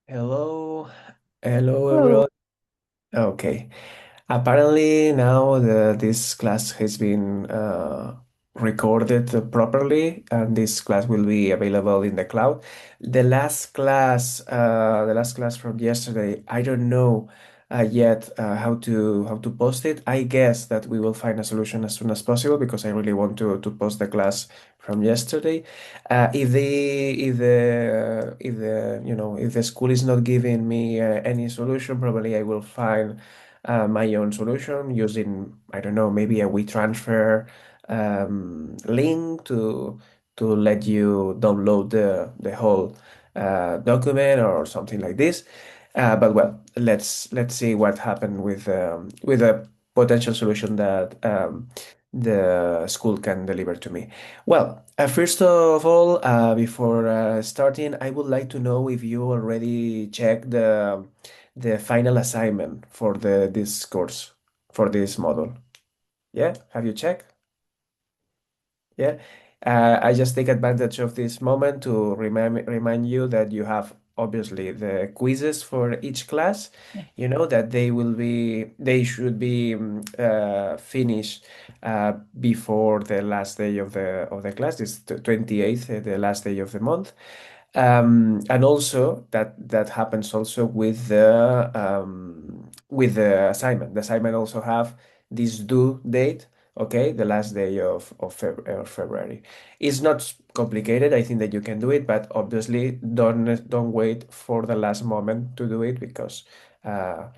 Hello, hello Hello. everyone. Okay. Apparently now this class has been recorded properly, and this class will be available in the cloud. The last class from yesterday, I don't know yet how to post it. I guess that we will find a solution as soon as possible because I really want to post the class from yesterday. If the school is not giving me any solution, probably I will find my own solution using, I don't know, maybe a WeTransfer link to let you download the whole document or something like this. But well, let's see what happened with a potential solution that the school can deliver to me. Well, first of all, before starting, I would like to know if you already checked the final assignment for this course, for this model. Yeah, have you checked? Yeah. I just take advantage of this moment to remind you that you have obviously the quizzes for each class. You know that they should be finished before the last day of the class. It's the 28th, the last day of the month. And also that happens also with the assignment. The assignment also have this due date, okay, the last day of February. It's not complicated. I think that you can do it, but obviously don't wait for the last moment to do it because uh,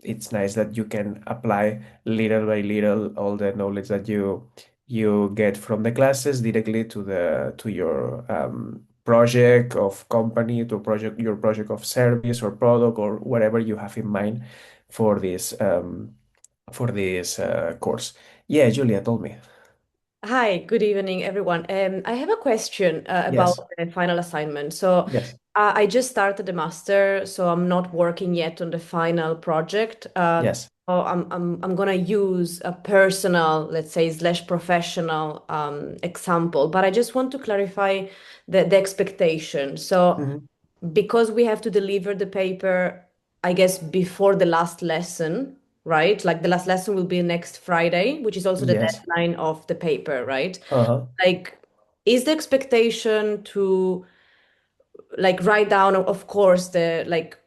it's nice that you can apply little by little all the knowledge that you get from the classes directly to your project of company, to project your project of service or product or whatever you have in mind for this course. Yeah, Julia told me. Hi, good evening, everyone. I have a question about Yes, the final assignment. So, yes, I just started the master, so I'm not working yet on the final project. yes. So I'm gonna use a personal, let's say, slash professional example, but I just want to clarify the expectation. So, Mhm. because we have to deliver the paper, I guess, before the last lesson, right? Like the last lesson will be next Friday, which is also the Yes. deadline of the paper, right? Uh-huh. Like, is the expectation to like write down, of course, the like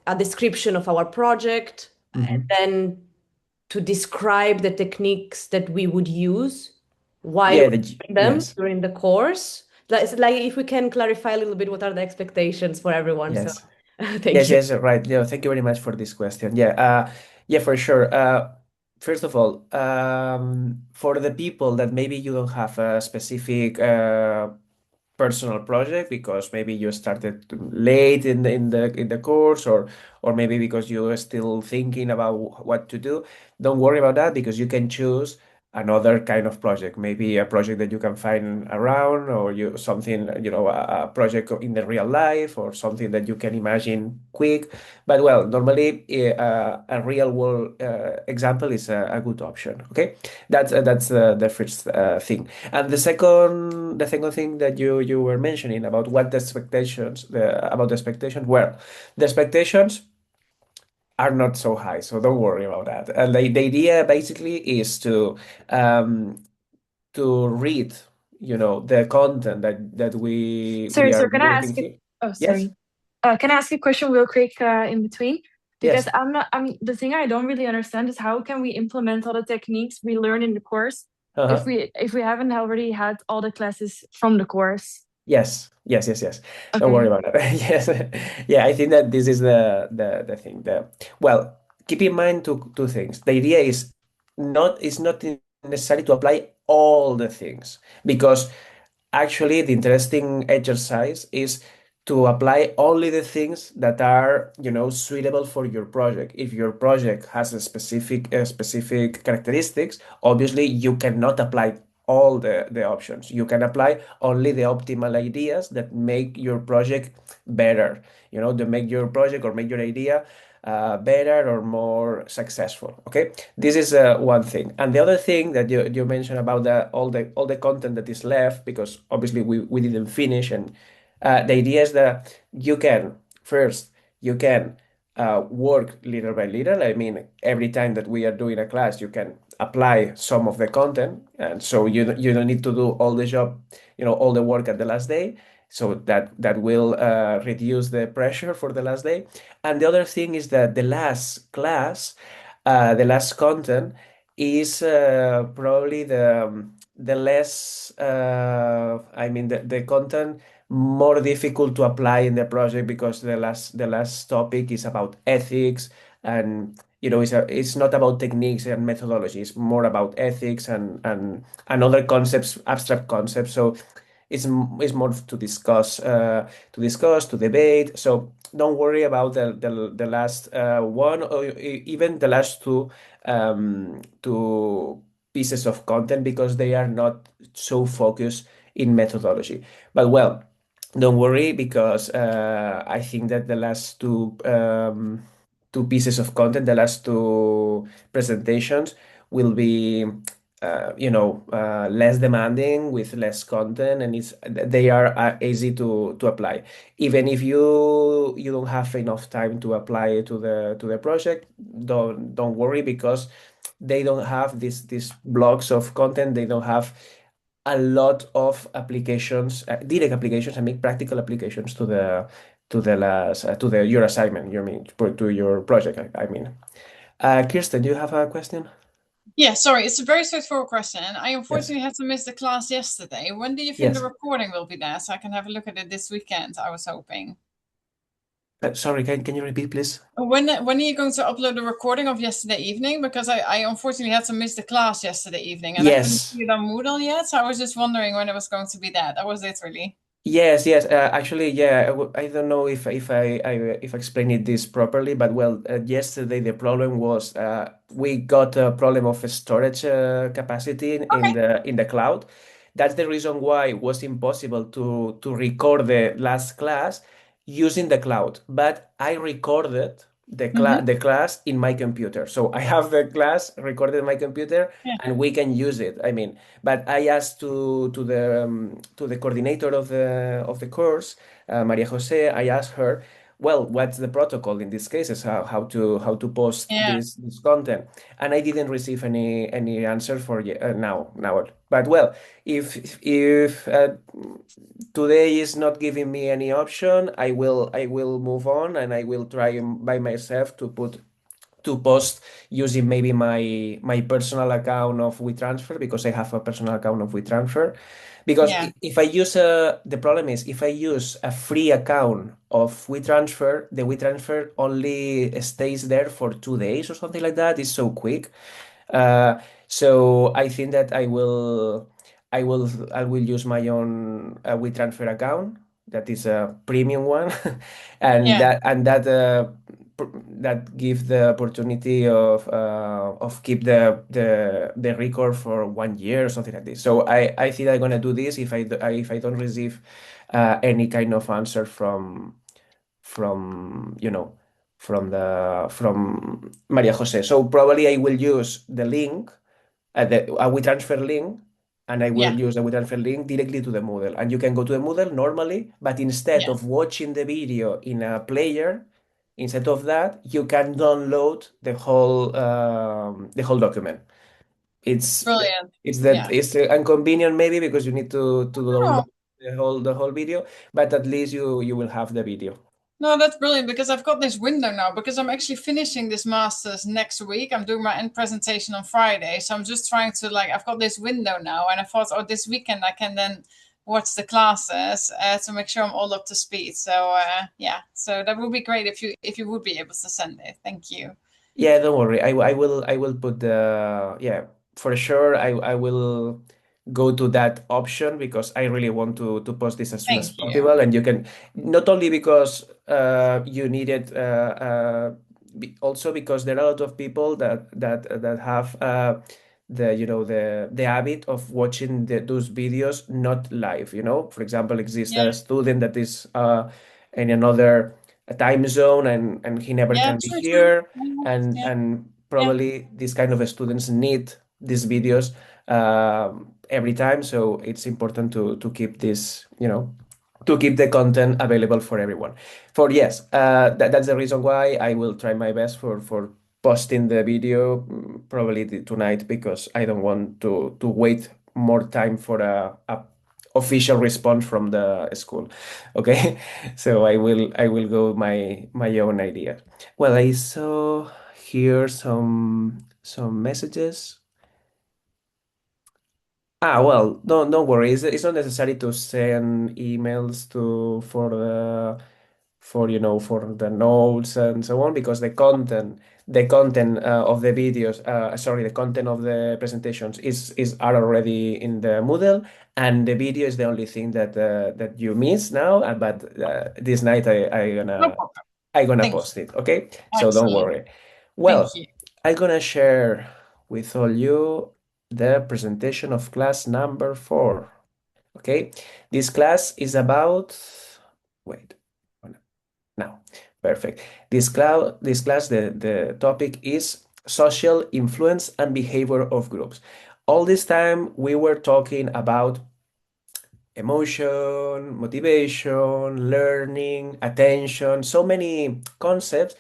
a description of our project, and Hmm. then to describe the techniques that we would use while Yeah, we're doing them yes, during the course? Like if we can clarify a little bit what are the expectations for everyone. So yes. thank Yes, you. yes, right. Yeah, thank you very much for this question. Yeah, for sure. First of all, for the people that maybe you don't have a specific personal project because maybe you started late in the course, or maybe because you're still thinking about what to do, don't worry about that because you can choose another kind of project, maybe a project that you can find around, or you something, a project in the real life, or something that you can imagine quick. But well, normally a real world example is a good option. Okay, that's the first thing. And the second thing that you were mentioning about what the expectations, about the expectations, well, the expectations are not so high, so don't worry about that. And the idea basically is um, to read, the content that we Sorry, are so can I working ask it? here. Oh, Yes, sorry. Can I ask a question real quick in between? Because yes. I'm not, the thing I don't really understand is how can we implement all the techniques we learn in the course if Uh-huh. we haven't already had all the classes from the course? Yes, yes, yes, yes. Don't worry Okay. about that. Yes, yeah. I think that this is the thing. Well, keep in mind two things. The idea is not necessary to apply all the things, because actually the interesting exercise is to apply only the things that are, suitable for your project. If your project has a specific characteristics, obviously you cannot apply all the options. You can apply only the optimal ideas that make your project better, to make your project or make your idea better or more successful. Okay, this is one thing. And the other thing that you mentioned about all the content that is left, because obviously we didn't finish, and the idea is that you can first. you can work little by little. I mean, every time that we are doing a class, you can apply some of the content, and so you don't need to do all the job, all the work at the last day. So that will reduce the pressure for the last day. And the other thing is that the last class, the last content is probably the less, I mean, the content more difficult to apply in the project because the last topic is about ethics, and it's not about techniques and methodology. It's more about ethics and other concepts, abstract concepts. So it's more to debate. So don't worry about the last one, or even the last two pieces of content, because they are not so focused in methodology. But well, don't worry, because I think that the last two pieces of content, the last two presentations, will be less demanding with less content, and they are easy to apply. Even if you don't have enough time to apply it to the project, don't worry, because they don't have these blocks of content. They don't have a lot of applications, direct applications, and make practical applications to your assignment. You mean to your project? I mean, Kirsten, do you have a question? Yeah, sorry, it's a very straightforward question. I Yes. unfortunately had to miss the class yesterday. When do you think the Yes. recording will be there so I can have a look at it this weekend? I was hoping. Sorry, can you repeat, please? When are you going to upload the recording of yesterday evening? Because I unfortunately had to miss the class yesterday evening and I couldn't Yes. see it on Moodle yet. So I was just wondering when it was going to be that. That was it, really. Yes, yes. Actually, yeah. I don't know if I explained it this properly, but well, yesterday the problem was we got a problem of storage capacity in Okay. the cloud. That's the reason why it was impossible to record the last class using the cloud. But I recorded Mm-hmm. the class in my computer, so I have the class recorded in my computer, Yeah. and we can use it. I mean. But I asked to the coordinator of the course, Maria Jose. I asked her, well, what's the protocol in these cases? How to post Yeah. this content? And I didn't receive any answer for now. But well, if today is not giving me any option, I will move on, and I will try by myself to post using maybe my personal account of WeTransfer, because I have a personal account of WeTransfer. Because Yeah. if I use the problem is, if I use a free account of WeTransfer, the WeTransfer only stays there for 2 days or something like that. It's so quick. Uh, so I think that I will use my own WeTransfer account. That is a premium one, and Yeah. that gives the opportunity of keep the record for 1 year or something like this. So I think I'm gonna do this if I don't receive any kind of answer from you know from Maria Jose. So probably I will use the link, the WeTransfer link, and I will Yeah. use the WeTransfer link directly to the Moodle. And you can go to the Moodle normally, but instead Yeah. of watching the video in a player, instead of that, you can download the whole document. It's Brilliant. it's that Yeah. it's inconvenient maybe because you need to download Oh, the whole video, but at least you will have the video. no, that's brilliant because I've got this window now because I'm actually finishing this master's next week. I'm doing my end presentation on Friday. So I'm just trying to I've got this window now and I thought, oh, this weekend I can then watch the classes to make sure I'm all up to speed. So yeah, so that would be great if you would be able to send it. Thank you. Yeah, don't worry. I will put yeah, for sure. I will go to that option because I really want to post this as soon as Thank you. possible. And you can, not only because you need it, also because there are a lot of people that have the habit of watching those videos not live. For example, exists Yeah. a student that is in another time zone, and he never Yeah, can be true, true. here, Yeah. and Yeah. and Yeah. probably these kind of students need these videos every time. So it's important to keep this. to keep the content available for everyone. For yes, that's the reason why I will try my best for posting the video probably tonight, because I don't want to wait more time for a official response from the school. Okay, so I will go my own idea. Well, I saw here some messages. Well, don't worry. It's not necessary to send emails for the notes and so on, because the content of the videos, sorry, the content of the presentations are already in the Moodle, and the video is the only thing that you miss now. But this night I No gonna problem. I gonna Thank you. post it. Okay, so don't Excellent. worry. Thank Well, you. I'm gonna share with all you the presentation of class number 4. Okay, this class is about, wait, now, perfect. This class, the topic is social influence and behavior of groups. All this time we were talking about emotion, motivation, learning, attention, so many concepts,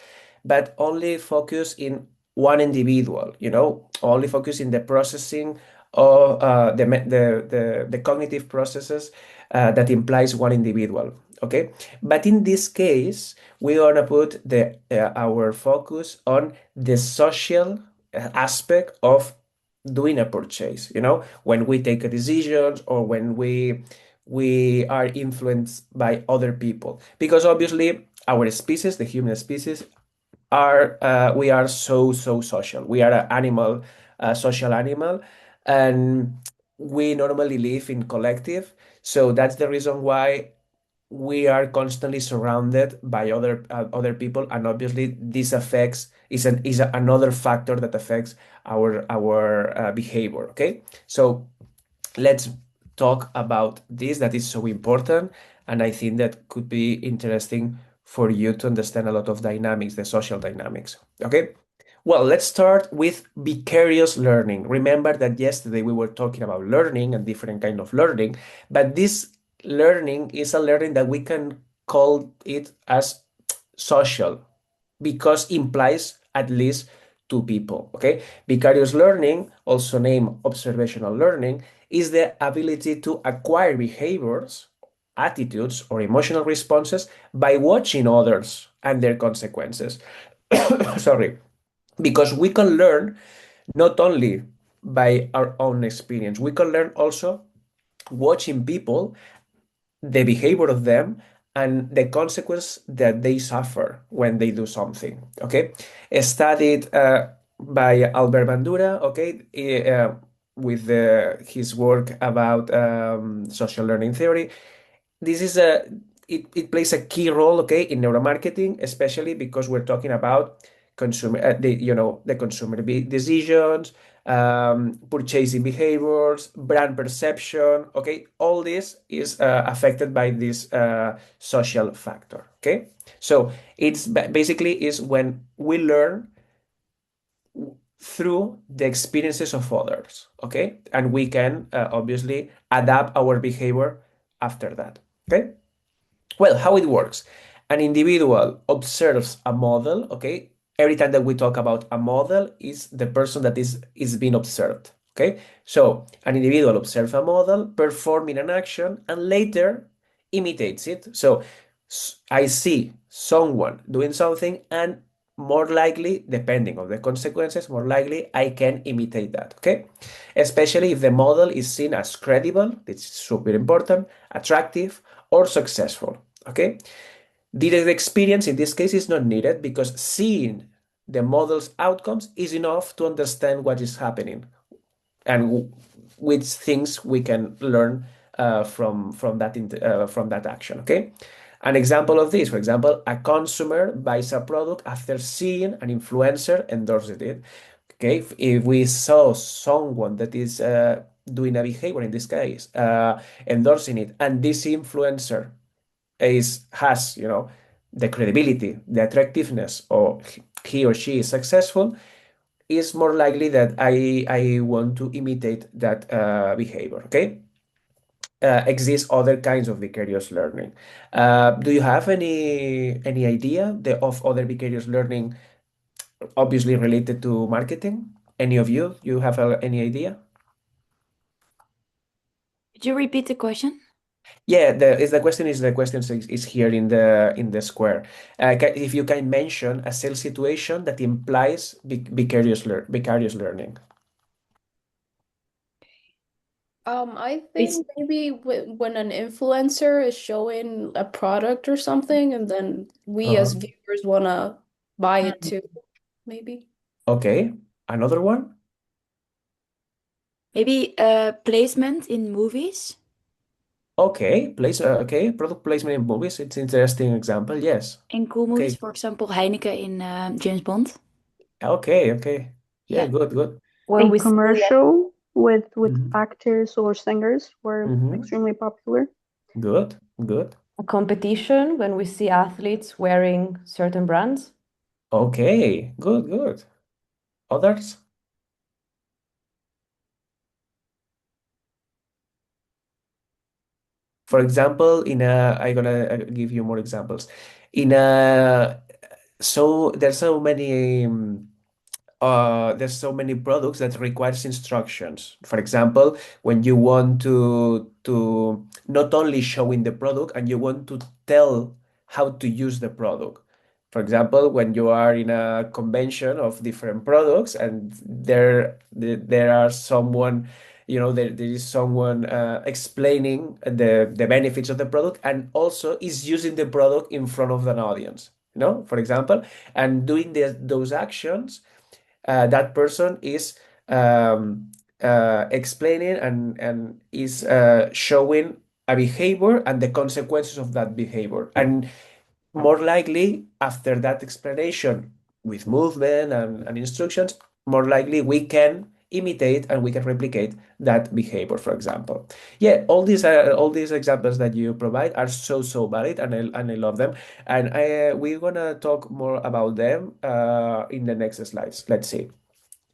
but only focus in one individual, only focus in the processing of the cognitive processes that implies one individual. Okay, but in this case, we want to put our focus on the social aspect of doing a purchase. When we take a decision, or when we are influenced by other people, because obviously our species, the human species, we are so social. We are an animal, a social animal, and we normally live in collective. So that's the reason why we are constantly surrounded by other people, and obviously this affects is another factor that affects our behavior. Okay, so let's talk about this, that is so important, and I think that could be interesting for you to understand a lot of dynamics, the social dynamics. Okay, well, let's start with vicarious learning. Remember that yesterday we were talking about learning and different kind of learning, but this learning is a learning that we can call it as social, because implies at least two people. Okay, vicarious learning, also named observational learning, is the ability to acquire behaviors, attitudes, or emotional responses by watching others and their consequences. Sorry, because we can learn not only by our own experience, we can learn also watching people, the behavior of them, and the consequence that they suffer when they do something. Okay, studied by Albert Bandura. Okay, with his work about social learning theory. This is it plays a key role, okay, in neuromarketing, especially because we're talking about the consumer decisions, purchasing behaviors, brand perception. Okay, all this is affected by this social factor. Okay, so it's basically is when we learn through the experiences of others. Okay, and we can obviously adapt our behavior after that. Okay, well, how it works. An individual observes a model. Okay, every time that we talk about a model, is the person that is being observed. Okay, so an individual observes a model performing an action and later imitates it. So I see someone doing something, and more likely, depending on the consequences, more likely I can imitate that. Okay, especially if the model is seen as credible, it's super important, attractive, or successful. Okay, direct experience in this case is not needed, because seeing the model's outcomes is enough to understand what is happening, and which things we can learn from that action. Okay, an example of this, for example, a consumer buys a product after seeing an influencer endorsing it. Okay, if we saw someone that is doing a behavior, in this case endorsing it, and this influencer has the credibility, the attractiveness, or he or she is successful, is more likely that I want to imitate that behavior. Okay, exist other kinds of vicarious learning. Do you have any idea of other vicarious learning, obviously related to marketing? Any of you? You have any idea? Could you repeat the question? Yeah, the question is here in the square. If you can mention a sales situation that implies vicarious learning. I think maybe when an influencer is showing a product or something, and then we as viewers want to buy it too, maybe. Okay, another one. Maybe placement in movies. Okay, product placement in movies. It's interesting example. Yes. In cool Okay. movies, for example, Heineken in James Bond. Okay. Yeah, Yeah. good. When A we see commercial with Mhm. actors or singers were Mhm. extremely popular. Good. a competition, when we see athletes wearing certain brands. Okay, good. Others? For example, I'm gonna give you more examples. There's so many there's so many products that requires instructions. For example, when you want to not only showing the product and you want to tell how to use the product. For example, when you are in a convention of different products and there are someone, there is someone explaining the benefits of the product and also is using the product in front of an audience, for example, and doing those actions, that person is explaining and is showing a behavior and the consequences of that behavior. And more likely, after that explanation with movement and instructions, more likely we can imitate and we can replicate that behavior, for example. Yeah, all these examples that you provide are so valid, and I love them. And we're gonna talk more about them in the next slides. Let's see.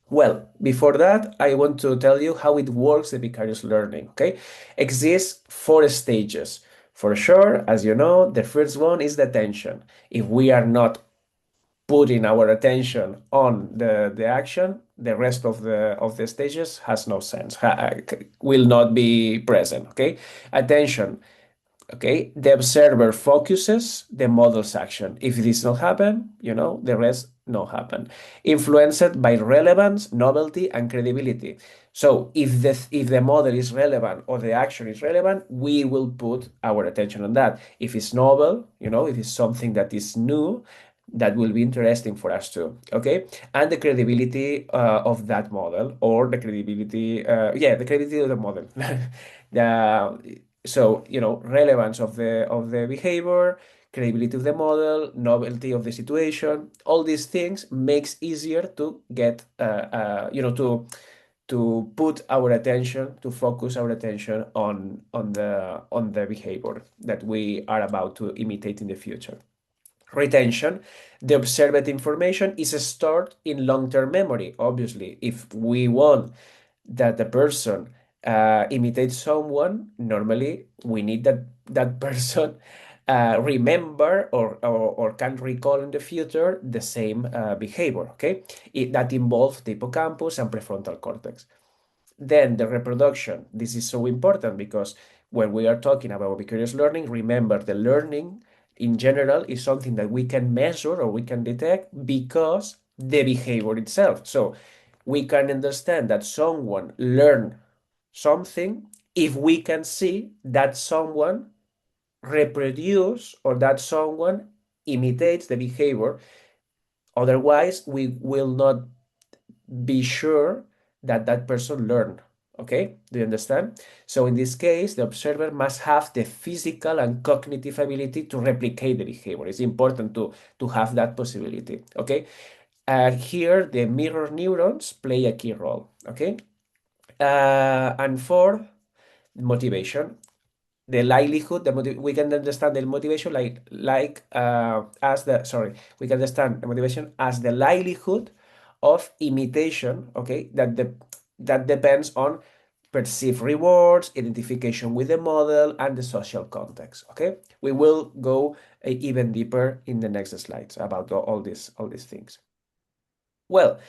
Well, before that, I want to tell you how it works, the vicarious learning, okay? Exists 4 stages. For sure, as you know, the first one is the attention. If we are not putting our attention on the action, the rest of the stages has no sense, will not be present, okay? Attention. Okay, the observer focuses the model's action. If this not happen, the rest not happen. Influenced by relevance, novelty, and credibility. So if the model is relevant or the action is relevant, we will put our attention on that. If it's novel, if it's something that is new, that will be interesting for us too. Okay, and the credibility of that model, or the credibility, the credibility of the model. So, relevance of the behavior, credibility of the model, novelty of the situation, all these things makes easier to get, to put our attention, to focus our attention on the behavior that we are about to imitate in the future. Retention, the observed information is stored in long-term memory. Obviously, if we want that the person imitates someone, normally we need that person remember or can recall in the future the same behavior. Okay, that involves the hippocampus and prefrontal cortex. Then the reproduction. This is so important because when we are talking about vicarious learning, remember the learning in general is something that we can measure or we can detect because the behavior itself. So we can understand that someone learned something if we can see that someone reproduce or that someone imitates the behavior. Otherwise, we will not be sure that that person learned. Okay, do you understand? So in this case, the observer must have the physical and cognitive ability to replicate the behavior. It's important to have that possibility. Okay, here the mirror neurons play a key role. Okay, and fourth, motivation. The likelihood, we can understand the motivation we can understand the motivation as the likelihood of imitation. Okay, that depends on perceived rewards, identification with the model, and the social context. Okay, we will go even deeper in the next slides about all these things. Well,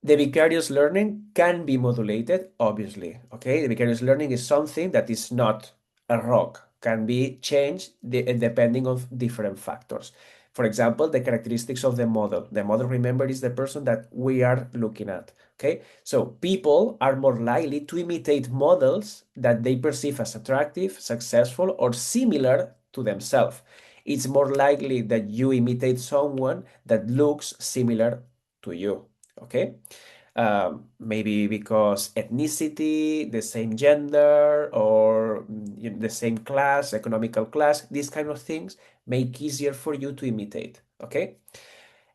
the vicarious learning can be modulated, obviously. Okay, the vicarious learning is something that is not a rock, can be changed depending on different factors. For example, the characteristics of the model. The model, remember, is the person that we are looking at. Okay, so people are more likely to imitate models that they perceive as attractive, successful, or similar to themselves. It's more likely that you imitate someone that looks similar to you. Okay, maybe because ethnicity, the same gender, or the same class, economical class, these kind of things make easier for you to imitate. Okay,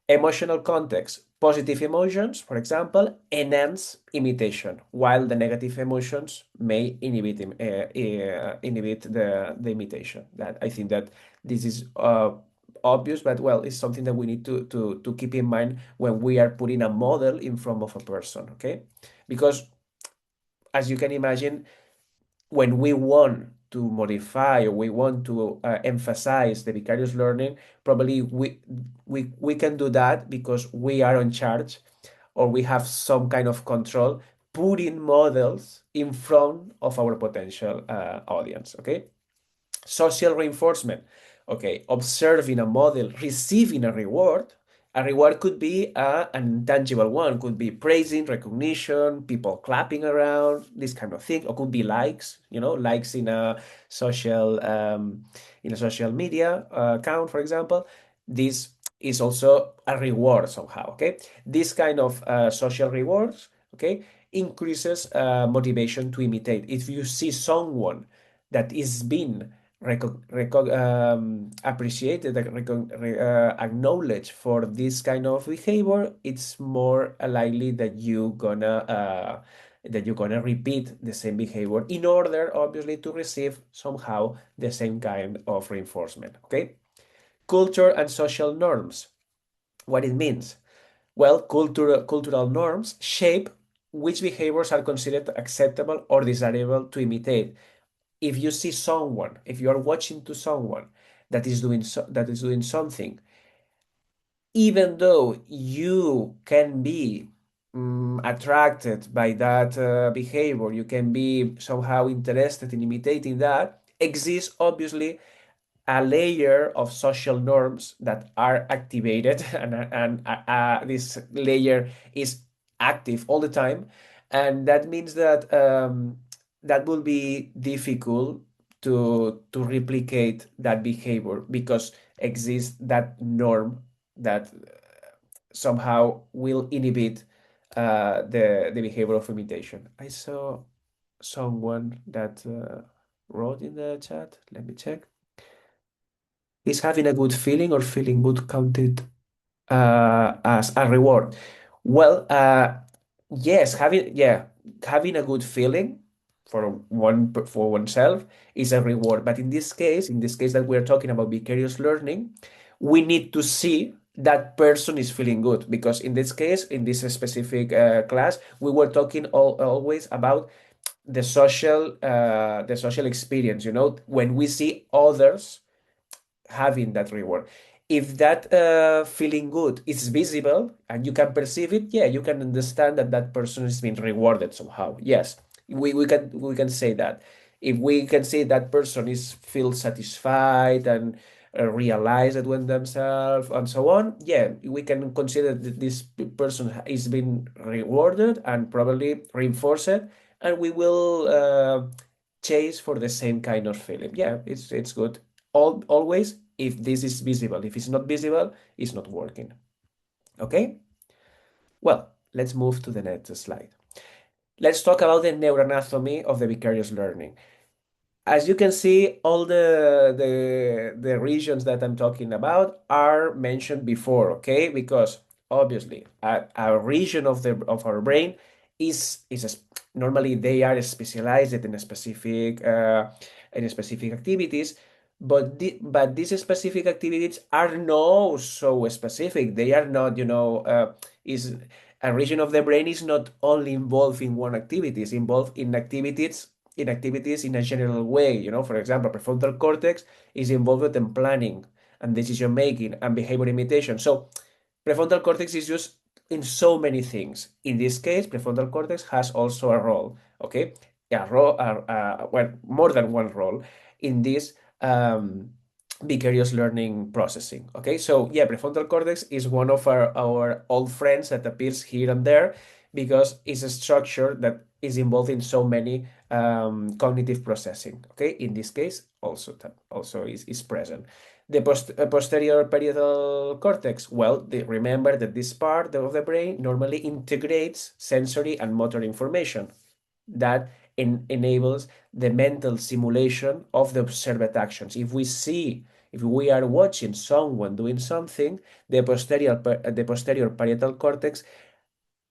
emotional context. Positive emotions, for example, enhance imitation, while the negative emotions may inhibit the imitation. That I think that this is obvious, but well, it's something that we need to keep in mind when we are putting a model in front of a person, okay? Because as you can imagine, when we want to modify or we want to emphasize the vicarious learning, probably we can do that because we are in charge or we have some kind of control putting models in front of our potential audience, okay? Social reinforcement. Okay, observing a model, receiving a reward. A reward could be an intangible one, could be praising, recognition, people clapping around, this kind of thing, or could be likes, likes in a social media account, for example. This is also a reward somehow. Okay, this kind of social rewards, okay, increases motivation to imitate. If you see someone that is being appreciated, acknowledged for this kind of behavior, it's more likely that you're gonna repeat the same behavior in order, obviously, to receive somehow the same kind of reinforcement. Okay, culture and social norms. What it means? Well, cultural norms shape which behaviors are considered acceptable or desirable to imitate. If you see someone, if you are watching to someone that is doing something, even though you can be attracted by that behavior, you can be somehow interested in imitating that, exists obviously a layer of social norms that are activated, and this layer is active all the time, and that means that that will be difficult to replicate that behavior because exists that norm that somehow will inhibit the behavior of imitation. I saw someone that wrote in the chat. Let me check. Is having a good feeling or feeling good counted as a reward? Well, yes, having a good feeling for oneself is a reward. But in this case that we're talking about vicarious learning, we need to see that person is feeling good because in this case, in this specific class, we were talking always about the social experience. When we see others having that reward. If that feeling good is visible and you can perceive it, yeah, you can understand that that person is being rewarded somehow. Yes, we can say that. If we can say that person feels satisfied and realize it when themselves and so on, yeah, we can consider that this person is being rewarded and probably reinforce it, and we will chase for the same kind of feeling. Yeah, it's good. Always, if this is visible. If it's not visible, it's not working. Okay? Well, let's move to the next slide. Let's talk about the neuroanatomy of the vicarious learning. As you can see, all the regions that I'm talking about are mentioned before, okay? Because obviously, a region of our brain is normally they are specialized in specific activities, but these specific activities are not so specific. They are not, is a region of the brain is not only involved in one activity, it's involved in activities in a general way. For example, prefrontal cortex is involved in planning and decision making and behavior imitation. So prefrontal cortex is used in so many things. In this case, prefrontal cortex has also a role, okay? A role, well, more than one role in this vicarious learning processing. Okay, so yeah, prefrontal cortex is one of our old friends that appears here and there because it's a structure that is involved in so many cognitive processing. Okay, in this case, also is present. The posterior parietal cortex, well, remember that this part of the brain normally integrates sensory and motor information that enables the mental simulation of the observed actions. If we are watching someone doing something, the posterior parietal cortex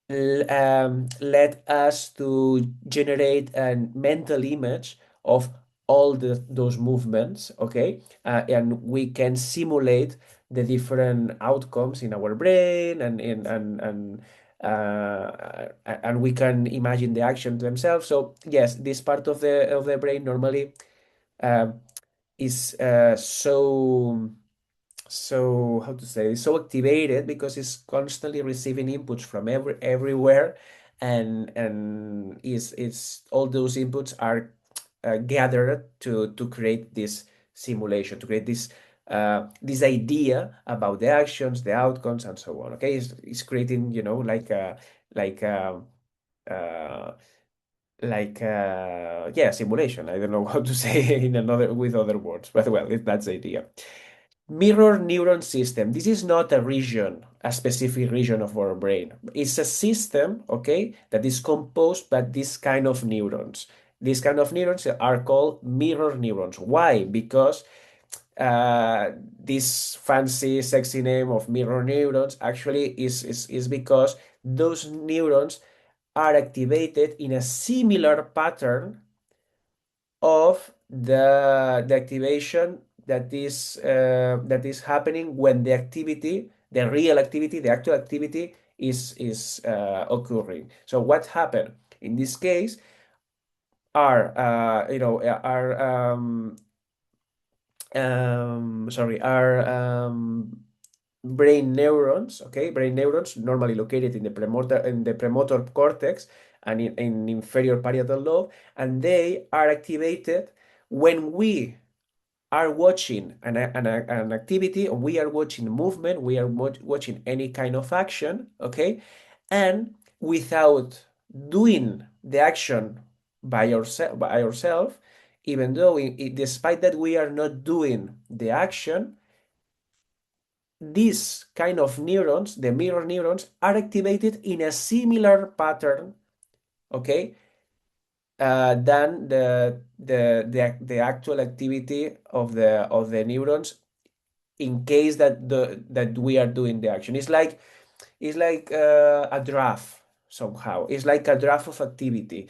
led us to generate a mental image of all those movements, okay? And we can simulate the different outcomes in our brain, and we can imagine the actions themselves. So yes, this part of the brain normally is so how to say, so activated because it's constantly receiving inputs from everywhere, and is all those inputs are gathered to create this simulation, to create this idea about the actions, the outcomes, and so on. Okay, it's creating, like uh, yeah, simulation. I don't know how to say with other words, but well, that's the idea. Mirror neuron system. This is not a specific region of our brain. It's a system, okay, that is composed by this kind of neurons. These kind of neurons are called mirror neurons. Why? Because this fancy, sexy name of mirror neurons actually is because those neurons are activated in a similar pattern of the activation that is happening when the activity, the real activity, the actual activity is occurring. So what happened in this case are brain neurons, okay? Brain neurons normally located in the premotor cortex and in inferior parietal lobe, and they are activated when we are watching an activity, or we are watching movement, we are watching any kind of action, okay? And without doing the action by ourselves, even though despite that we are not doing the action, these kind of neurons, the mirror neurons, are activated in a similar pattern, okay, than the actual activity of the neurons in case that we are doing the action. It's like a draft somehow. It's like a draft of activity.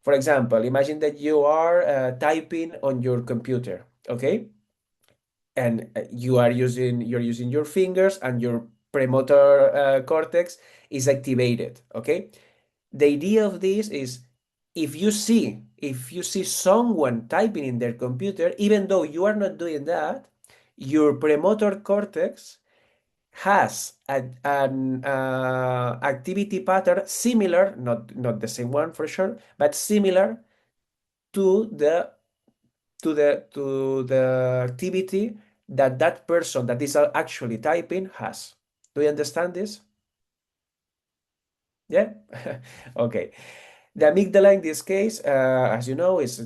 For example, imagine that you are typing on your computer, okay? And you're using your fingers, and your premotor cortex is activated, okay? The idea of this is if you see someone typing in their computer, even though you are not doing that, your premotor cortex has an activity pattern similar, not the same one for sure, but similar to the activity that person that is actually typing has. Do you understand this? Yeah? Okay. The amygdala in this case, as you know, is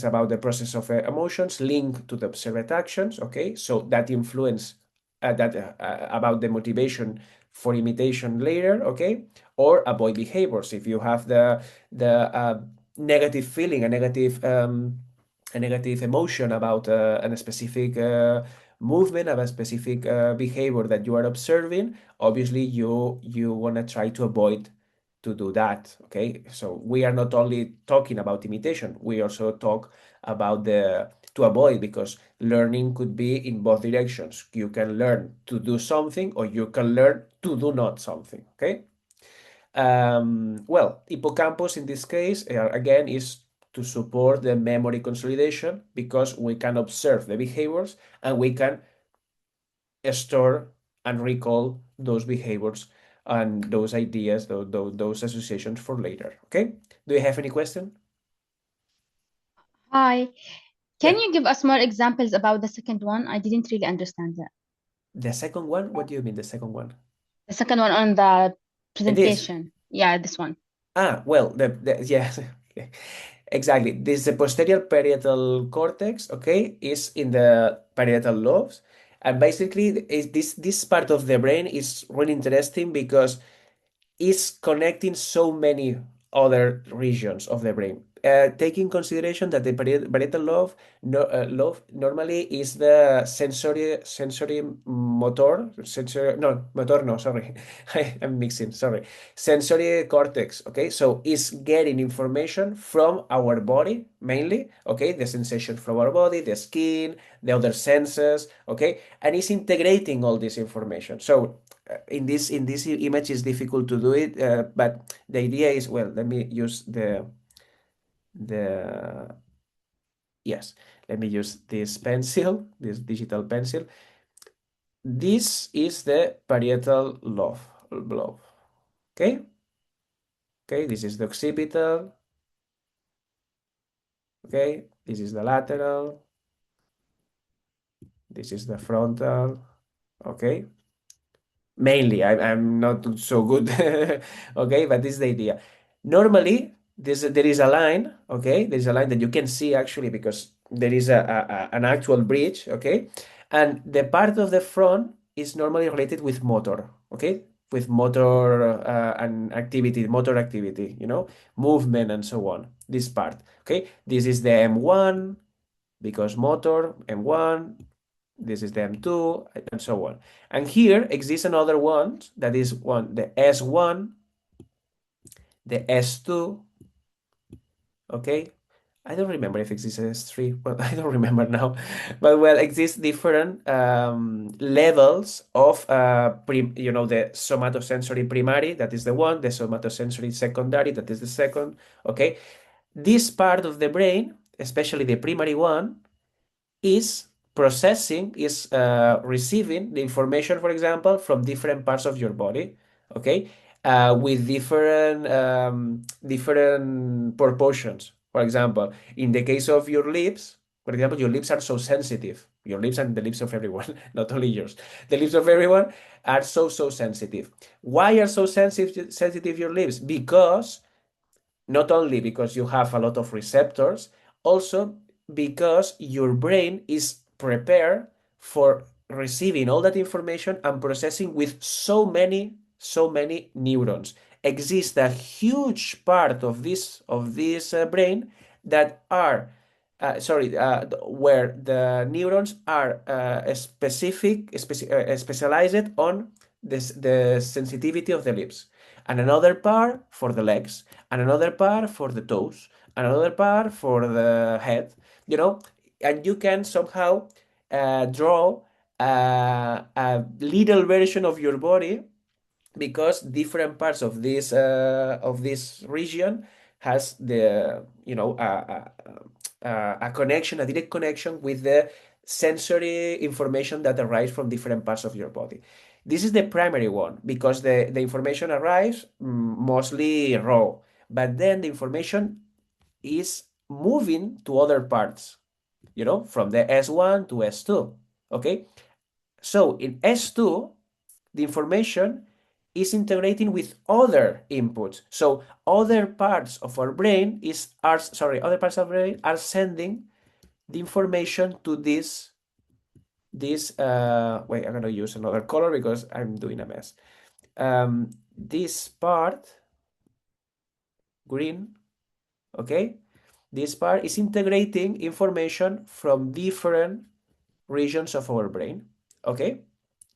about the process of emotions linked to the observed actions. Okay, so that influence about the motivation for imitation later. Okay, or avoid behaviors. If you have the negative feeling, a negative emotion about a specific movement, of a specific behavior that you are observing, obviously you want to try to avoid to do that. Okay, so we are not only talking about imitation, we also talk about the to avoid, because learning could be in both directions. You can learn to do something, or you can learn to do not something. Okay. Well, hippocampus in this case, again, is to support the memory consolidation, because we can observe the behaviors and we can store and recall those behaviors and those ideas, those associations for later. Okay. Do you have any question? Hi. Can Yeah. you give us more examples about the second one? I didn't really understand that. The second one? What do you mean, the second one? The second one on the This. presentation. Yeah, this one. Well, yes, exactly. This the posterior parietal cortex, okay, is in the parietal lobes, and basically is this part of the brain is really interesting because is connecting so many other regions of the brain. Taking consideration that the parietal lobe, lobe normally is the sensory motor, motor, no, sorry, I'm mixing, sorry, sensory cortex. Okay, so it's getting information from our body mainly. Okay, the sensation from our body, the skin, the other senses. Okay, and it's integrating all this information. So in this image is difficult to do it, but the idea is, well, let me use the yes, let me use this pencil, this digital pencil. This is the parietal lobe. Okay, this is the occipital. Okay, this is the lateral. This is the frontal. Okay, mainly I'm not so good. Okay, but this is the idea. Normally there is a line. Okay, there is a line that you can see actually, because there is an actual bridge. Okay, and the part of the front is normally related with motor. Okay, with motor and activity, motor activity, movement and so on, this part. Okay, this is the M1 because motor, M1. This is the M2 and so on. And here exists another one, that is the S1, the S2. Okay, I don't remember if exists S3. Well, I don't remember now, but well, exist different levels of the somatosensory primary, that is the one, the somatosensory secondary, that is the second. Okay, this part of the brain, especially the primary one, is receiving the information, for example, from different parts of your body. Okay, with different proportions. For example, in the case of your lips, for example, your lips are so sensitive. Your lips and the lips of everyone, not only yours. The lips of everyone are so sensitive. Why are so sensitive your lips? Because not only because you have a lot of receptors, also because your brain is prepared for receiving all that information and processing with so many neurons. Exists a huge part of this brain that are where the neurons are specialized on the sensitivity of the lips, and another part for the legs, and another part for the toes, and another part for the head, and you can somehow draw a little version of your body, because different parts of this region has the a connection, a direct connection with the sensory information that arrives from different parts of your body. This is the primary one, because the information arrives mostly raw, but then the information is moving to other parts, from the S1 to S2. Okay, so in S2, the information is integrating with other inputs. So other parts of our brain are sending the information to this. Wait, I'm gonna use another color because I'm doing a mess. This part, green, okay? This part is integrating information from different regions of our brain, okay?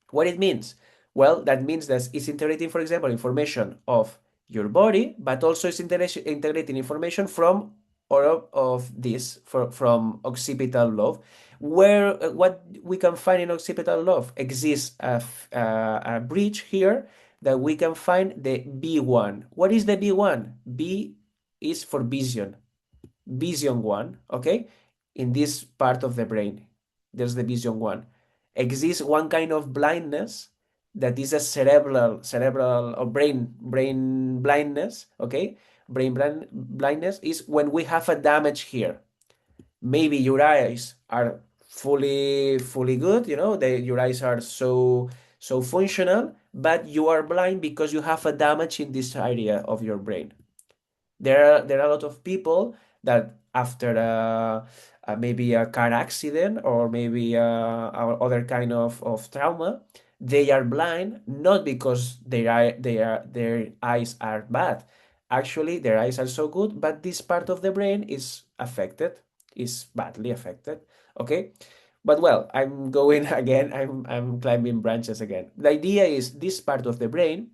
What it means? Well, that means that it's integrating, for example, information of your body, but also it's integrating information from or of this from occipital lobe, where what we can find in occipital lobe exists a bridge here that we can find the B1. What is the B1? B is for vision 1, okay? In this part of the brain, there's the vision 1. Exists one kind of blindness that is a cerebral or brain blindness, okay? Blindness is when we have a damage here. Maybe your eyes are fully good, your eyes are so functional, but you are blind because you have a damage in this area of your brain. There are a lot of people that after maybe a car accident or maybe other kind of trauma, they are blind not because their eyes are bad. Actually, their eyes are so good, but this part of the brain is affected, is badly affected. Okay, but well, I'm going again. I'm climbing branches again. The idea is this part of the brain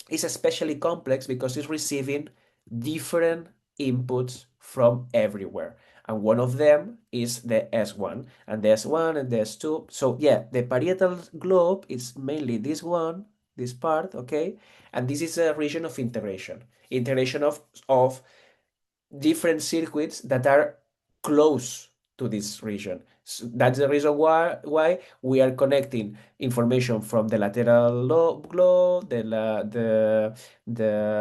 is especially complex because it's receiving different inputs from everywhere. And one of them is the S1, and the S1 and the S2. So yeah, the parietal globe is mainly this one, this part, okay? And this is a region of integration of different circuits that are close to this region. So that's the reason why we are connecting information from the lateral lobe, globe, the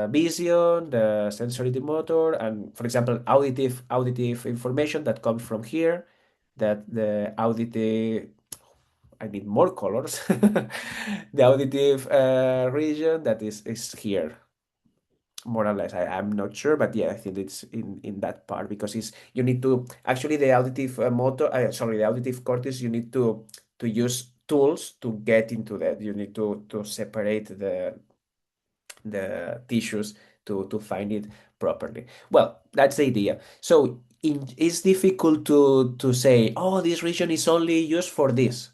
vision, the sensory motor, and for example, auditive information that comes from here. That the auditive, I need more colors. The auditive region that is here, more or less. I'm not sure, but yeah, I think it's in that part because it's you need to actually the auditive the auditive cortex. You need to use tools to get into that. You need to separate the tissues to find it properly. Well, that's the idea. So it's difficult to say, oh, this region is only used for this.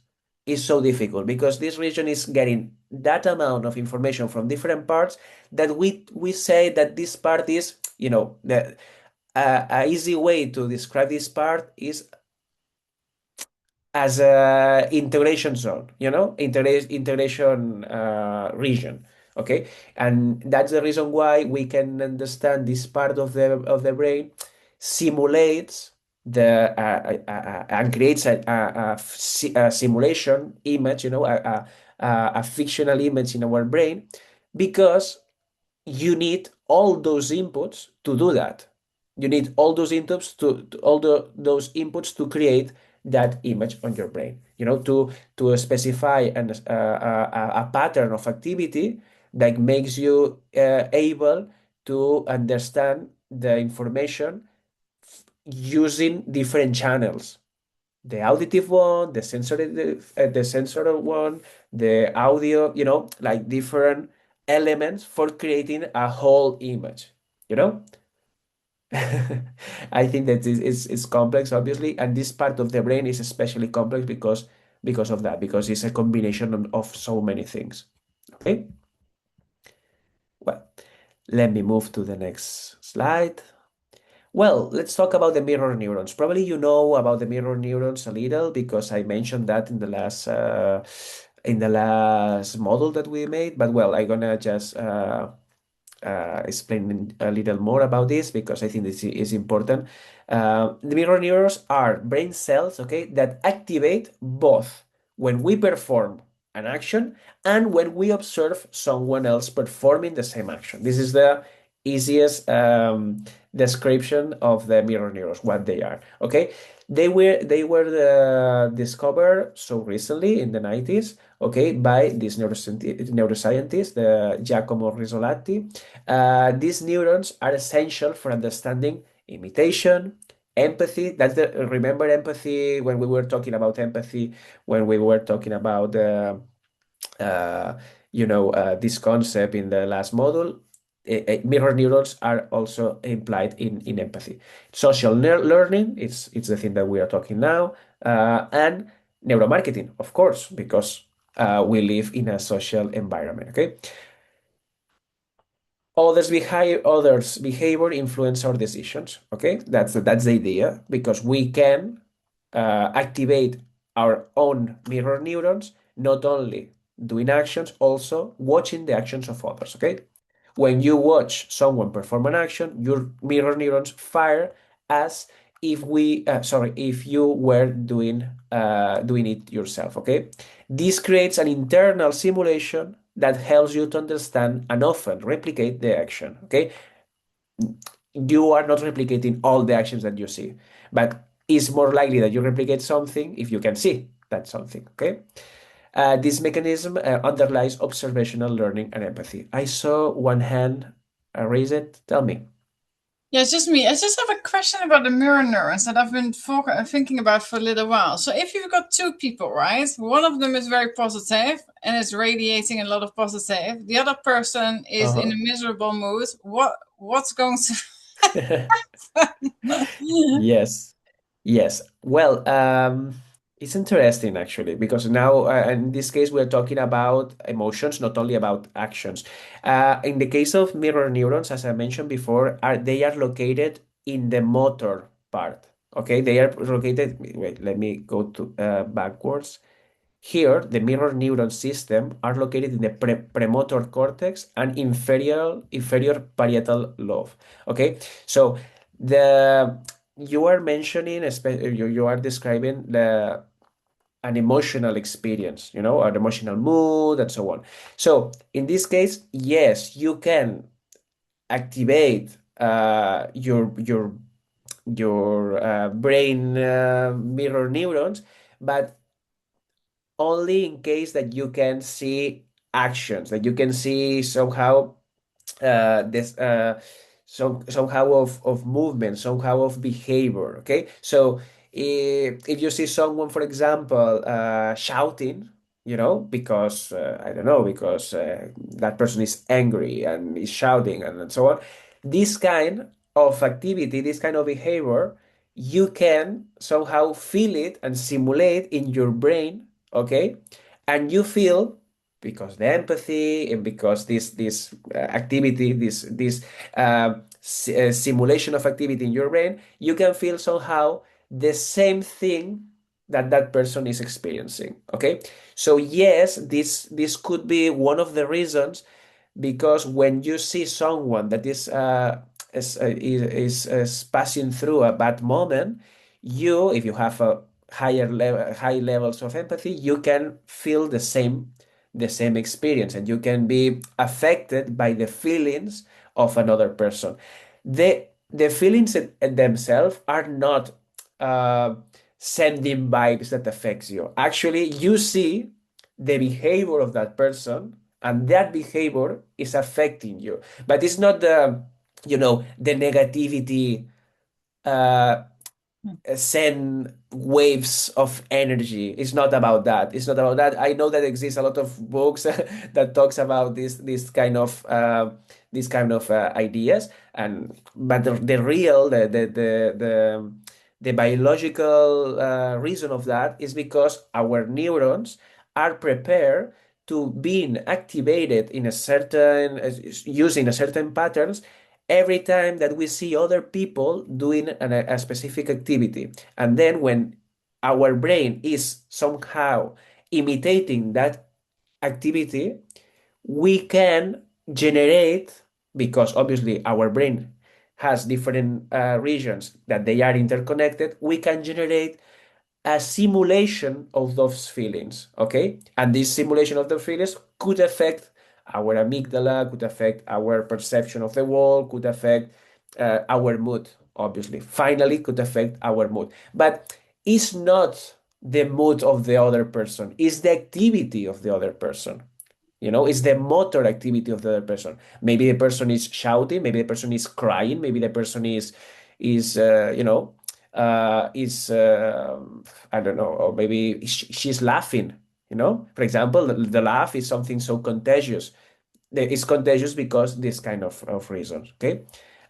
It's so difficult because this region is getting that amount of information from different parts that we say that this part is, the a easy way to describe this part is as a integration zone, integration region. Okay, and that's the reason why we can understand this part of the brain simulates and creates a simulation image, a fictional image in our brain, because you need all those inputs to do that. You need all those inputs those inputs to create that image on your brain. To specify a pattern of activity that makes you able to understand the information using different channels. The auditive one, the sensor one, the audio, like different elements for creating a whole image, you know? I think that it's complex, obviously, and this part of the brain is especially complex because of that, because it's a combination of so many things. Okay? Well, let me move to the next slide. Well, let's talk about the mirror neurons. Probably you know about the mirror neurons a little because I mentioned that in the last model that we made. But well, I'm gonna just explain a little more about this because I think this is important. The mirror neurons are brain cells, okay, that activate both when we perform an action and when we observe someone else performing the same action. This is the easiest description of the mirror neurons, what they are. Okay, they were discovered so recently in the 90s. Okay, by this neuroscientist, the Giacomo Risolati. These neurons are essential for understanding imitation, empathy. Remember empathy when we were talking about empathy, when we were talking about this concept in the last module. Mirror neurons are also implied in empathy. Social learning, it's the thing that we are talking now, and neuromarketing, of course, because we live in a social environment. Okay. others' behavior influence our decisions. Okay, that's the idea, because we can activate our own mirror neurons, not only doing actions, also watching the actions of others. Okay, when you watch someone perform an action, your mirror neurons fire as if you were doing it yourself. Okay, this creates an internal simulation that helps you to understand and often replicate the action. Okay, you are not replicating all the actions that you see, but it's more likely that you replicate something if you can see that something. Okay, this mechanism underlies observational learning and empathy. I saw one hand raise it. Tell me. Yeah, it's just me. I just have a question about the mirror neurons that I've been thinking about for a little while. So if you've got two people, right? One of them is very positive and is radiating a lot of positive. The other person is in a miserable mood. What's going to Yes, yes. Well, it's interesting actually, because now in this case we're talking about emotions, not only about actions. In the case of mirror neurons, as I mentioned before, they are located in the motor part. Okay, they are located. Wait, let me go to backwards. Here, the mirror neuron system are located in the premotor cortex and inferior parietal lobe. Okay, so the you are mentioning, you are describing an emotional experience, an emotional mood and so on. So in this case, yes, you can activate your brain mirror neurons, but only in case that you can see actions, that you can see somehow this somehow of movement, somehow of behavior. Okay, so if you see someone, for example, shouting, because I don't know, because that person is angry and is shouting and so on, this kind of activity, this kind of behavior, you can somehow feel it and simulate in your brain. Okay, and you feel, because the empathy and because this activity, this simulation of activity in your brain, you can feel somehow the same thing that that person is experiencing. Okay, so yes, this could be one of the reasons, because when you see someone that is passing through a bad moment, if you have a high levels of empathy, you can feel the same experience, and you can be affected by the feelings of another person. The feelings themselves are not uh, sending vibes that affects you. Actually, you see the behavior of that person, and that behavior is affecting you. But it's not the negativity uh, send waves of energy. It's not about that. It's not about that. I know that exists a lot of books that talks about this kind of ideas, but the real the biological reason of that is because our neurons are prepared to being activated in a certain using a certain patterns every time that we see other people doing a specific activity. And then when our brain is somehow imitating that activity, we can generate, because obviously our brain has different regions that they are interconnected, we can generate a simulation of those feelings. Okay, and this simulation of the feelings could affect our amygdala, could affect our perception of the world, could affect our mood, obviously, finally could affect our mood. But it's not the mood of the other person, it's the activity of the other person. It's the motor activity of the other person. Maybe the person is shouting, maybe the person is crying, maybe the person is is I don't know, or maybe she's laughing. For example, the laugh is something so contagious. It's contagious because this kind of reasons. Okay,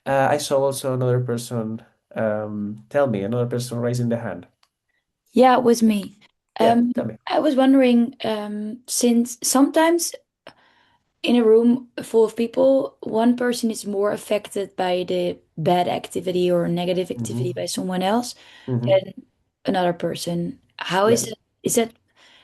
I saw also another person. Tell me, another person raising the hand. Yeah, it was me. Yeah, tell me. I was wondering, since sometimes in a room full of people, one person is more affected by the bad activity or negative activity Hmm. by someone else Hmm. than another person. How is Yeah. it? Is that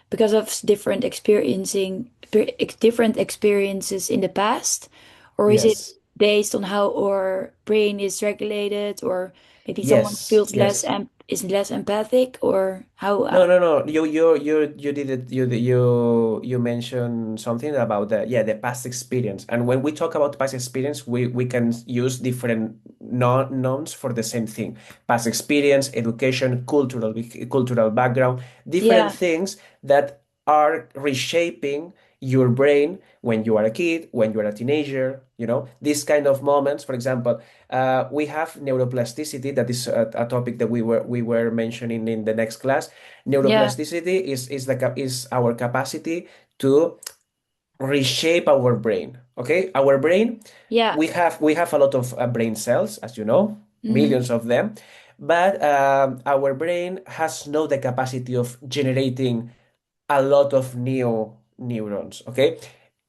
because of different experiences in the past, or is it Yes. based on how our brain is regulated, or maybe someone Yes. feels less Yes. is less empathic, or how? No, no, no. You did it. You mentioned something about the past experience. And when we talk about past experience, we can use different nouns for the same thing. Past experience, education, cultural background, different Yeah, things that are reshaping your brain when you are a kid, when you are a teenager. These kind of moments. For example, we have neuroplasticity. That is a topic that we were mentioning in the next class. yeah, Neuroplasticity is our capacity to reshape our brain. Okay, our brain, yeah. we have a lot of brain cells, as you know, Hmm. millions of them, but our brain has no the capacity of generating a lot of new neurons. Okay,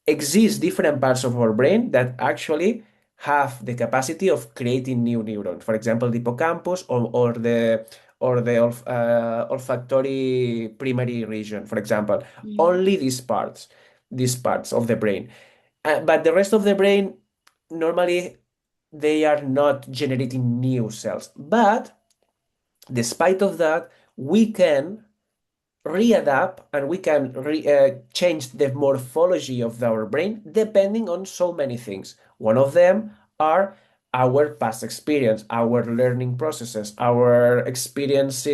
exist different parts of our brain that actually have the capacity of creating new neurons. For example, the hippocampus or the olfactory primary region, for example. Hmm. Only these parts of the brain. But the rest of the brain, normally, they are not generating new cells. But despite of that, we can readapt and we can change the morphology of our brain depending on so many things. One of them are our past experience, our learning processes, our experience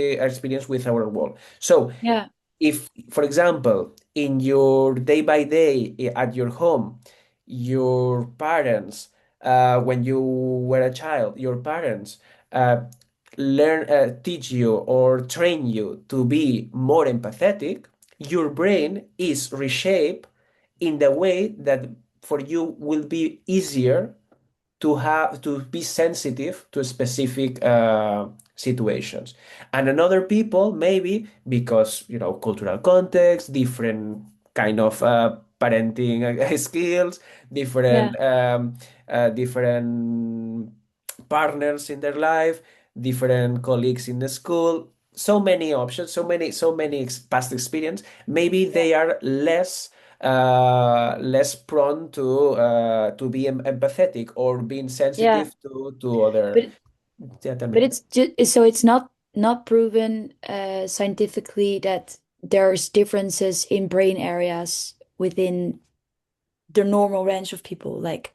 with our world. So Yeah, if, for example, in your day by day at your home, your parents, when you were a child, your parents uh, teach you or train you to be more empathetic, your brain is reshaped in the way that for you will be easier to be sensitive to specific situations. And another people, maybe because cultural context, different kind of parenting skills, yeah, different partners in their life, different colleagues in the school, so many options, so many past experience. Maybe yeah, they are less prone to be empathetic or being yeah. sensitive to other. But Yeah, tell but me. it's just so it's not proven scientifically that there's differences in brain areas within the normal range of people, like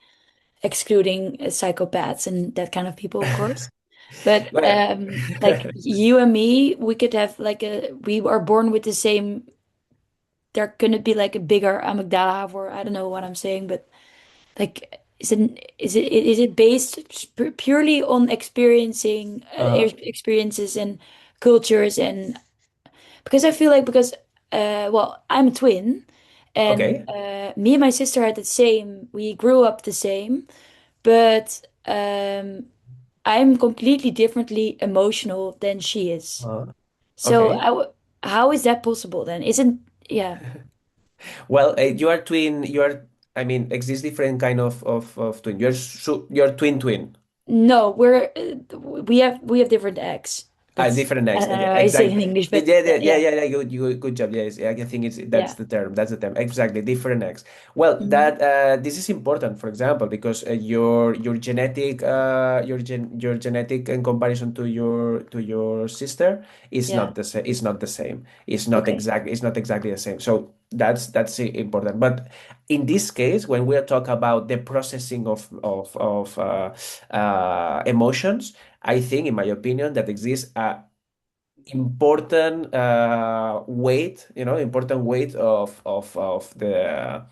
excluding psychopaths and that kind of people, of course. But Well, like you and me, we could have we are born with the same. There couldn't be like a bigger amygdala, or I don't know what I'm saying, but like, is it based purely on experiencing uh, experiences and cultures? And because I feel like, because well, I'm a twin, and okay. me and my sister had the same. We grew up the same, but I'm completely differently emotional than she is. uh, So okay. how is that possible then? Isn't Yeah. Well, you are twin. I mean, exist different kind of twin. You're twin twin. No, we have different eggs. That's Different I next. don't Yeah, know how you say it exactly. in English, Yeah, but yeah, yeah, yeah, yeah, yeah. Good job. Yes, I think that's yeah. the term. That's the term. Exactly. Different next. Well, Hmm. this is important, for example, because your genetic in comparison to your sister is Yeah. not the same. It's not the same. It's not Okay. exact. It's not exactly the same. So that's important. But in this case, when we are talking about the processing of emotions. I think, in my opinion, that exists a important weight of the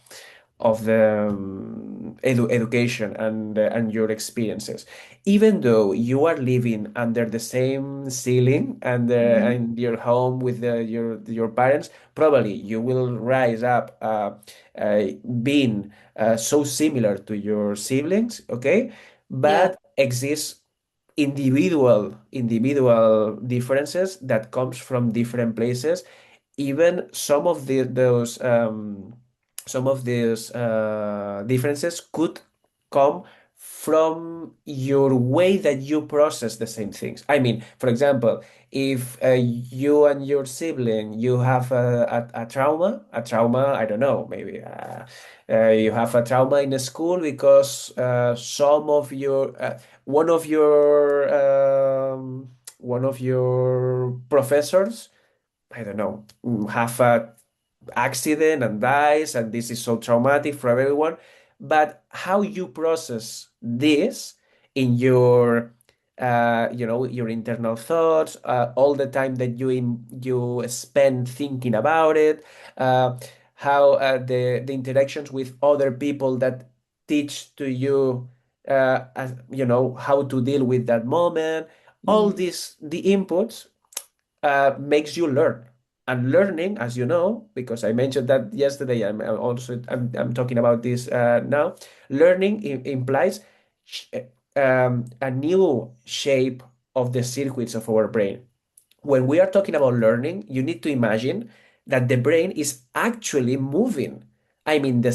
education and your experiences. Even though you are living under the same ceiling and Hmm. in your home with your parents, probably you will rise up uh, being so similar to your siblings, okay? Yeah. But exists individual differences that comes from different places. Even some of these differences could come from your way that you process the same things. I mean, for example, if you and your sibling you have a trauma, I don't know, maybe you have a trauma in the school because some of your one of your one of your professors, I don't know, have a accident and dies, and this is so traumatic for everyone. But how you process this in your, your internal thoughts, all the time that you spend thinking about it, how the interactions with other people that teach to you, how to deal with that moment, all these the inputs makes you learn. And learning, as you know, because I mentioned that yesterday, I'm talking about this now. Learning implies a new shape of the circuits of our brain. When we are talking about learning, you need to imagine that the brain is actually moving. I mean, the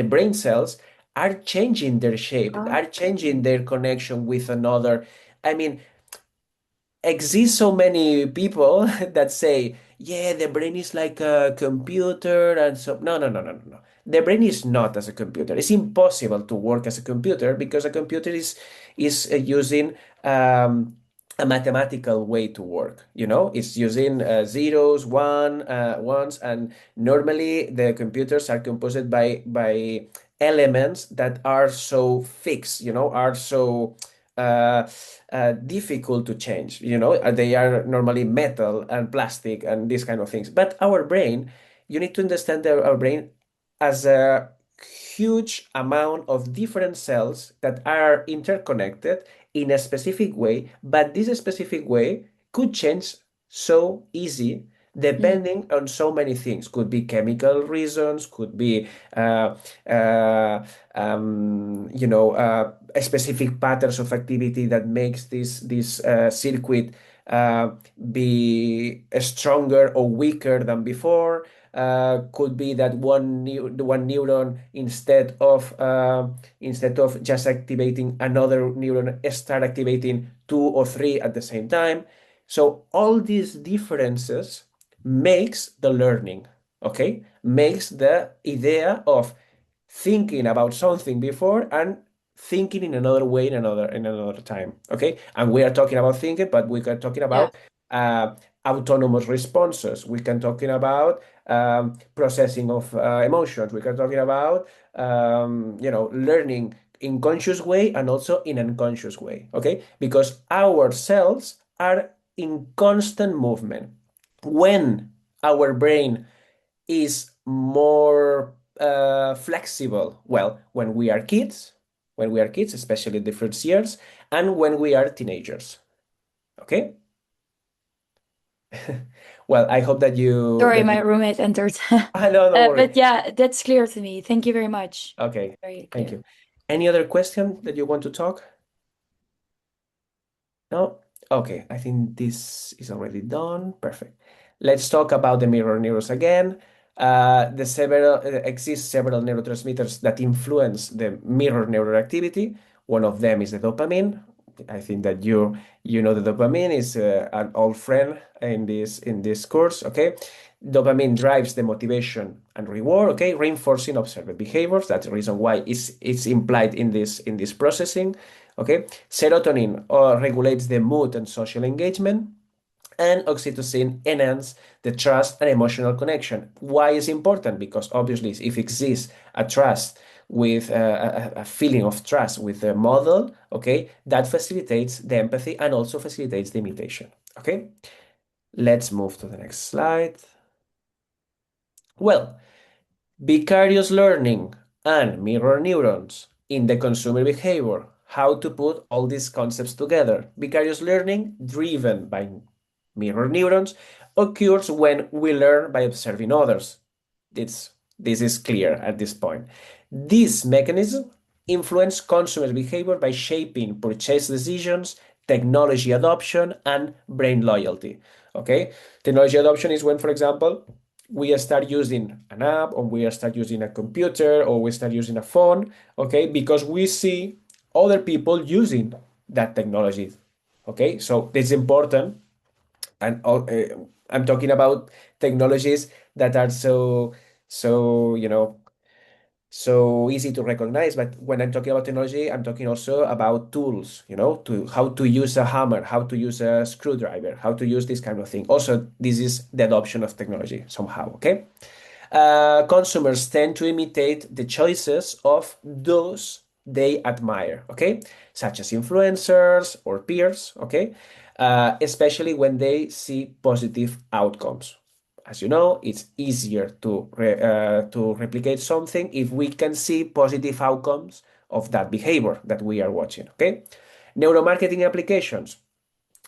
brain cells, are changing their shape, are changing their connection with another. I mean, exist so many people that say, yeah, the brain is like a computer, and so no, no, no, no, no, no. The brain is not as a computer. It's impossible to work as a computer because a computer is using a mathematical way to work. It's using zeros, ones, and normally the computers are composed by elements that are so fixed, are so uh, difficult to change. They are normally metal and plastic and these kind of things. But our brain, you need to understand that our brain as a huge amount of different cells that are interconnected in a specific way, but this specific way could change so easy depending on so many things. Could be chemical reasons, could be specific patterns of activity that makes this circuit be stronger or weaker than before. Could be that one neuron, instead of just activating another neuron, start activating two or three at the same time. So all these differences makes the learning, okay? Makes the idea of thinking about something before and thinking in another way in another time, okay? And we are talking about thinking, but we are talking about autonomous responses. We can talking about processing of emotions. We can talking about learning in conscious way and also in unconscious way, okay? Because our cells are in constant movement. When our brain is more flexible, well, when we are kids, especially the first years, and when we are teenagers, okay? Well, I hope that you Sorry, that my you roommate entered. no, don't worry. But yeah, that's clear to me. Thank you very much. Okay, Very thank clear. you. Any other question that you want to talk? No? Okay, I think this is already done. Perfect. Let's talk about the mirror neurons again. Exist several neurotransmitters that influence the mirror neural activity. One of them is the dopamine. I think that you know the dopamine is an old friend in this course. Okay, dopamine drives the motivation and reward. Okay, reinforcing observed behaviors. That's the reason why it's implied in this processing. Okay, serotonin regulates the mood and social engagement, and oxytocin enhance the trust and emotional connection. Why is important? Because obviously, if exists a trust with a feeling of trust with the model, okay, that facilitates the empathy and also facilitates the imitation. Okay, let's move to the next slide. Well, vicarious learning and mirror neurons in the consumer behavior. How to put all these concepts together. Vicarious learning, driven by mirror neurons, occurs when we learn by observing others. This is clear at this point. This mechanism influence consumer behavior by shaping purchase decisions, technology adoption, and brain loyalty. Okay, technology adoption is when, for example, we start using an app, or we start using a computer, or we start using a phone, okay, because we see other people using that technology, okay? So it's important, and I'm talking about technologies that are so so easy to recognize. But when I'm talking about technology, I'm talking also about tools, to how to use a hammer, how to use a screwdriver, how to use this kind of thing. Also, this is the adoption of technology somehow, okay? Consumers tend to imitate the choices of those they admire, okay? Such as influencers or peers, okay? Especially when they see positive outcomes. As you know, it's easier to replicate something if we can see positive outcomes of that behavior that we are watching, okay? Neuromarketing applications.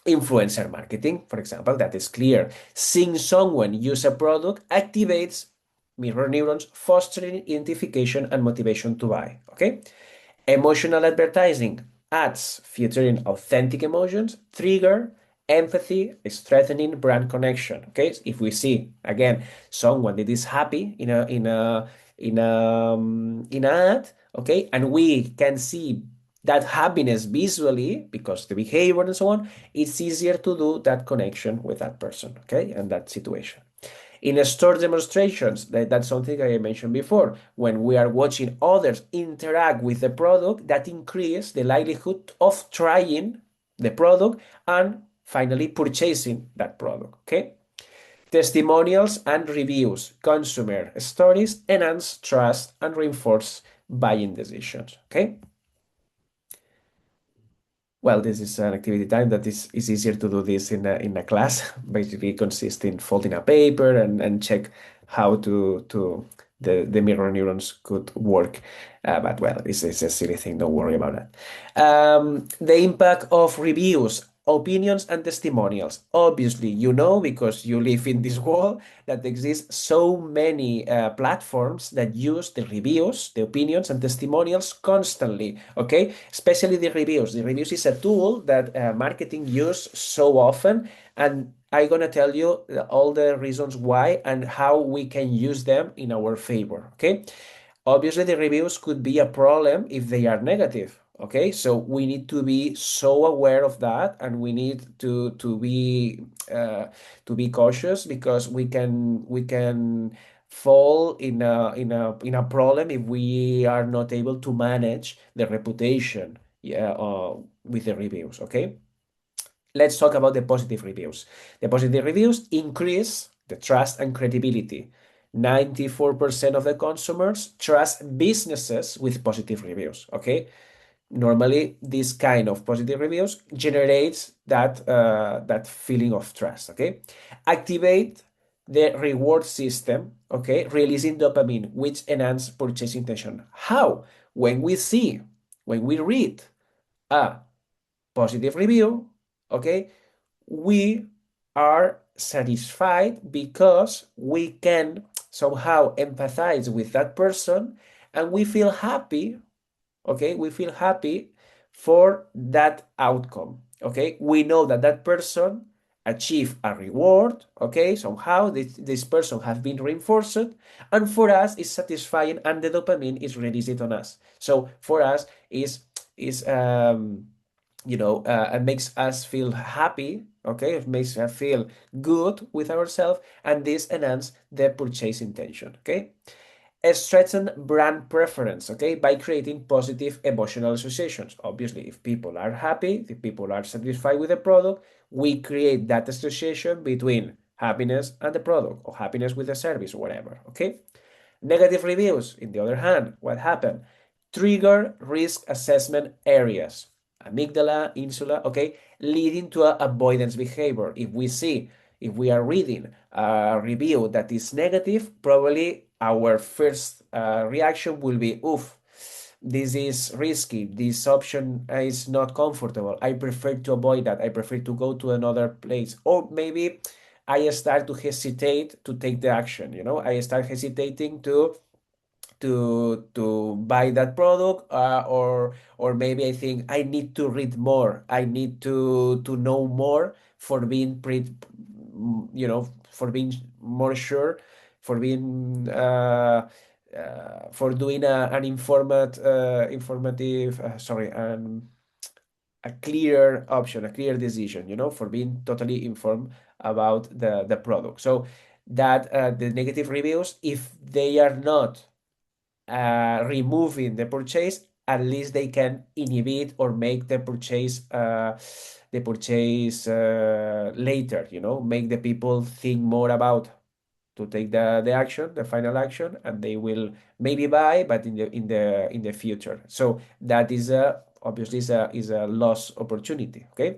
Influencer marketing, for example, that is clear. Seeing someone use a product activates mirror neurons, fostering identification and motivation to buy. Okay? Emotional advertising, ads featuring authentic emotions, trigger empathy, strengthening brand connection. Okay, if we see again someone that is happy in an ad, okay, and we can see that happiness visually because the behavior and so on, it's easier to do that connection with that person, okay, and that situation. In store demonstrations, that's something I mentioned before. When we are watching others interact with the product, that increases the likelihood of trying the product and finally purchasing that product. Okay. Testimonials and reviews, consumer stories enhance trust and reinforce buying decisions. Okay. Well, this is an activity time that is easier to do this in a class. Basically, consists in folding a paper and check how the mirror neurons could work. But well, it's a silly thing. Don't worry about that. The impact of reviews, opinions, and testimonials. Obviously, you know because you live in this world that exist so many platforms that use the reviews, the opinions, and testimonials constantly. Okay, especially the reviews. The reviews is a tool that marketing use so often, and I'm gonna tell you all the reasons why and how we can use them in our favor. Okay, obviously the reviews could be a problem if they are negative. Okay, so we need to be so aware of that, and we need to be cautious because we can fall in a problem if we are not able to manage the reputation, yeah, with the reviews. Okay, let's talk about the positive reviews. The positive reviews increase the trust and credibility. 94% of the consumers trust businesses with positive reviews. Okay, normally this kind of positive reviews generates that feeling of trust. Okay, activate the reward system, okay, releasing dopamine, which enhance purchase intention. How? When we read a positive review, okay, we are satisfied because we can somehow empathize with that person, and we feel happy. Okay, we feel happy for that outcome. Okay, we know that that person achieved a reward. Okay, somehow this person has been reinforced, and for us it's satisfying, and the dopamine is released on us. So for us is it makes us feel happy. Okay, it makes us feel good with ourselves, and this enhance the purchase intention. Okay, strengthen brand preference, okay, by creating positive emotional associations. Obviously, if people are happy, if people are satisfied with the product, we create that association between happiness and the product, or happiness with the service, or whatever. Okay. Negative reviews, in the other hand, what happened? Trigger risk assessment areas, amygdala, insula, okay, leading to a avoidance behavior. If we are reading a review that is negative, probably our first reaction will be, oof, this is risky. This option is not comfortable. I prefer to avoid that. I prefer to go to another place. Or maybe I start to hesitate to take the action. I start hesitating to buy that product, or maybe I think I need to read more. I need to know more for being for being more sure for being for doing an a clear option, a clear decision, for being totally informed about the product. So that the negative reviews, if they are not removing the purchase, at least they can inhibit or make the purchase later, make the people think more about to take the action, the final action, and they will maybe buy, but in the future. So that is obviously is a lost opportunity. Okay,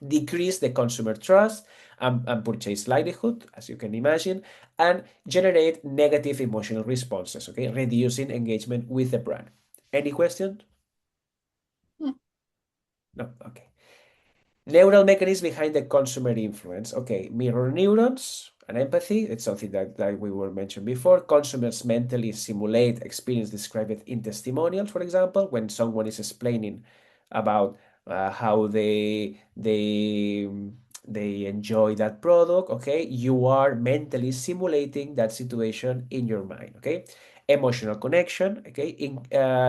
decrease the consumer trust and purchase likelihood, as you can imagine, and generate negative emotional responses. Okay, reducing engagement with the brand. Any question? No. Okay. Neural mechanism behind the consumer influence. Okay, mirror neurons and empathy. It's something that we were mentioned before. Consumers mentally simulate experience described in testimonials, for example, when someone is explaining about how they enjoy that product. Okay, you are mentally simulating that situation in your mind. Okay, emotional connection. Okay,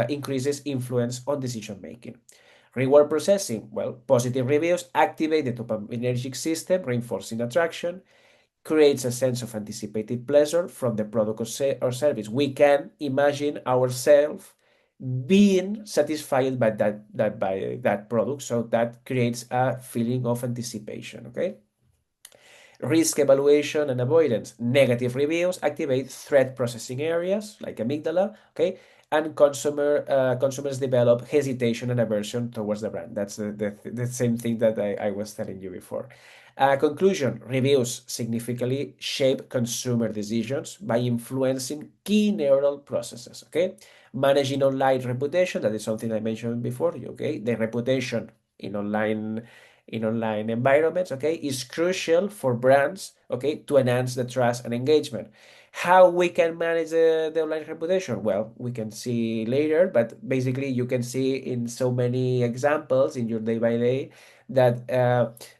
increases influence on decision making. Reward processing, well, positive reviews activate the dopaminergic system, reinforcing attraction, creates a sense of anticipated pleasure from the product or service. We can imagine ourselves being satisfied by that product, so that creates a feeling of anticipation. Okay. Risk evaluation and avoidance. Negative reviews activate threat processing areas like amygdala, okay? And consumers develop hesitation and aversion towards the brand. That's the same thing that I was telling you before. Conclusion, reviews significantly shape consumer decisions by influencing key neural processes, okay? Managing online reputation, that is something I mentioned before, okay? The reputation in online environments, okay, is crucial for brands, okay, to enhance the trust and engagement. How we can manage the online reputation? Well, we can see later, but basically you can see in so many examples in your day by day that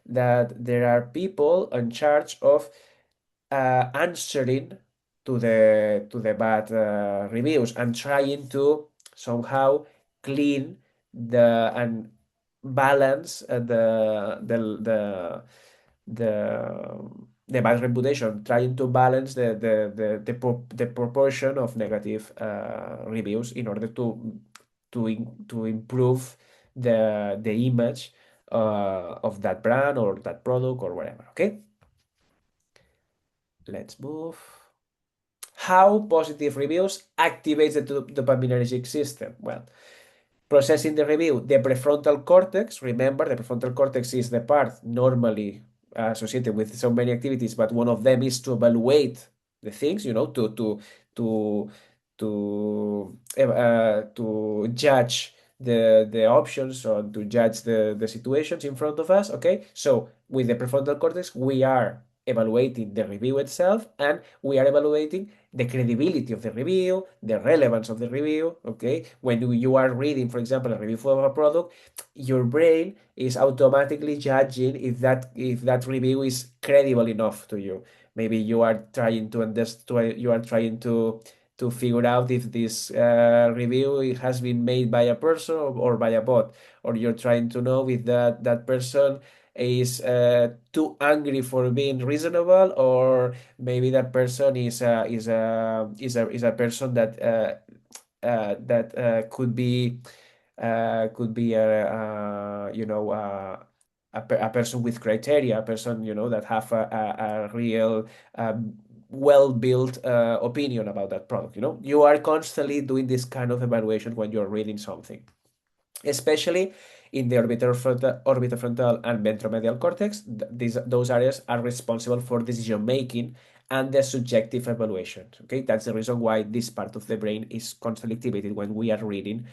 there are people in charge of answering to the bad reviews and trying to somehow clean and balance the bad reputation, trying to balance the proportion of negative reviews in order to improve the image of that brand or that product or whatever. Okay, let's move. How positive reviews activates the dopaminergic system? Well, processing the review, the prefrontal cortex. Remember, the prefrontal cortex is the part normally associated with so many activities, but one of them is to evaluate the things, to judge the options or to judge the situations in front of us. Okay, so with the prefrontal cortex, we are evaluating the review itself, and we are evaluating the credibility of the review, the relevance of the review. Okay, when you are reading, for example, a review for a product, your brain is automatically judging if that review is credible enough to you. Maybe you are trying to understand, you are trying to figure out if this review has been made by a person or by a bot, or you're trying to know if that person is too angry for being reasonable, or maybe that person is a person that could be a person with criteria, a person that have a real well-built opinion about that product. You are constantly doing this kind of evaluation when you're reading something, especially in the orbitofrontal and ventromedial cortex. Those areas are responsible for decision making and the subjective evaluation. Okay, that's the reason why this part of the brain is constantly activated when we are reading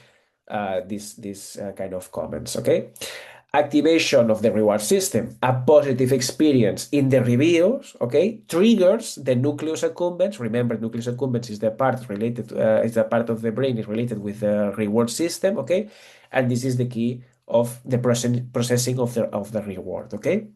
this kind of comments. Okay, activation of the reward system. A positive experience in the reviews, okay, triggers the nucleus accumbens. Remember, nucleus accumbens is the part related, is the part of the brain is related with the reward system, okay, and this is the key of the processing of the reward. Okay,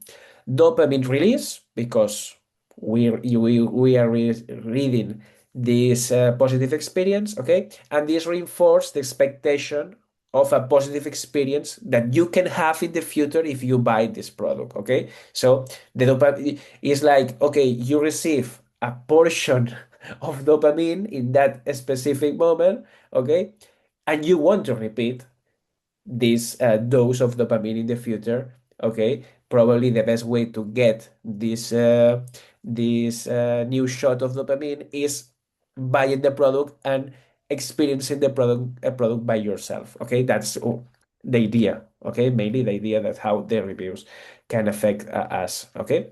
dopamine release, because we are reading this positive experience, okay? And this reinforces the expectation of a positive experience that you can have in the future if you buy this product, okay? So the dopamine is like, okay, you receive a portion of dopamine in that specific moment, okay? And you want to repeat this dose of dopamine in the future, okay? Probably the best way to get this new shot of dopamine is buying the product and experiencing the product by yourself, okay? That's the idea, okay? Mainly the idea that how the reviews can affect us, okay?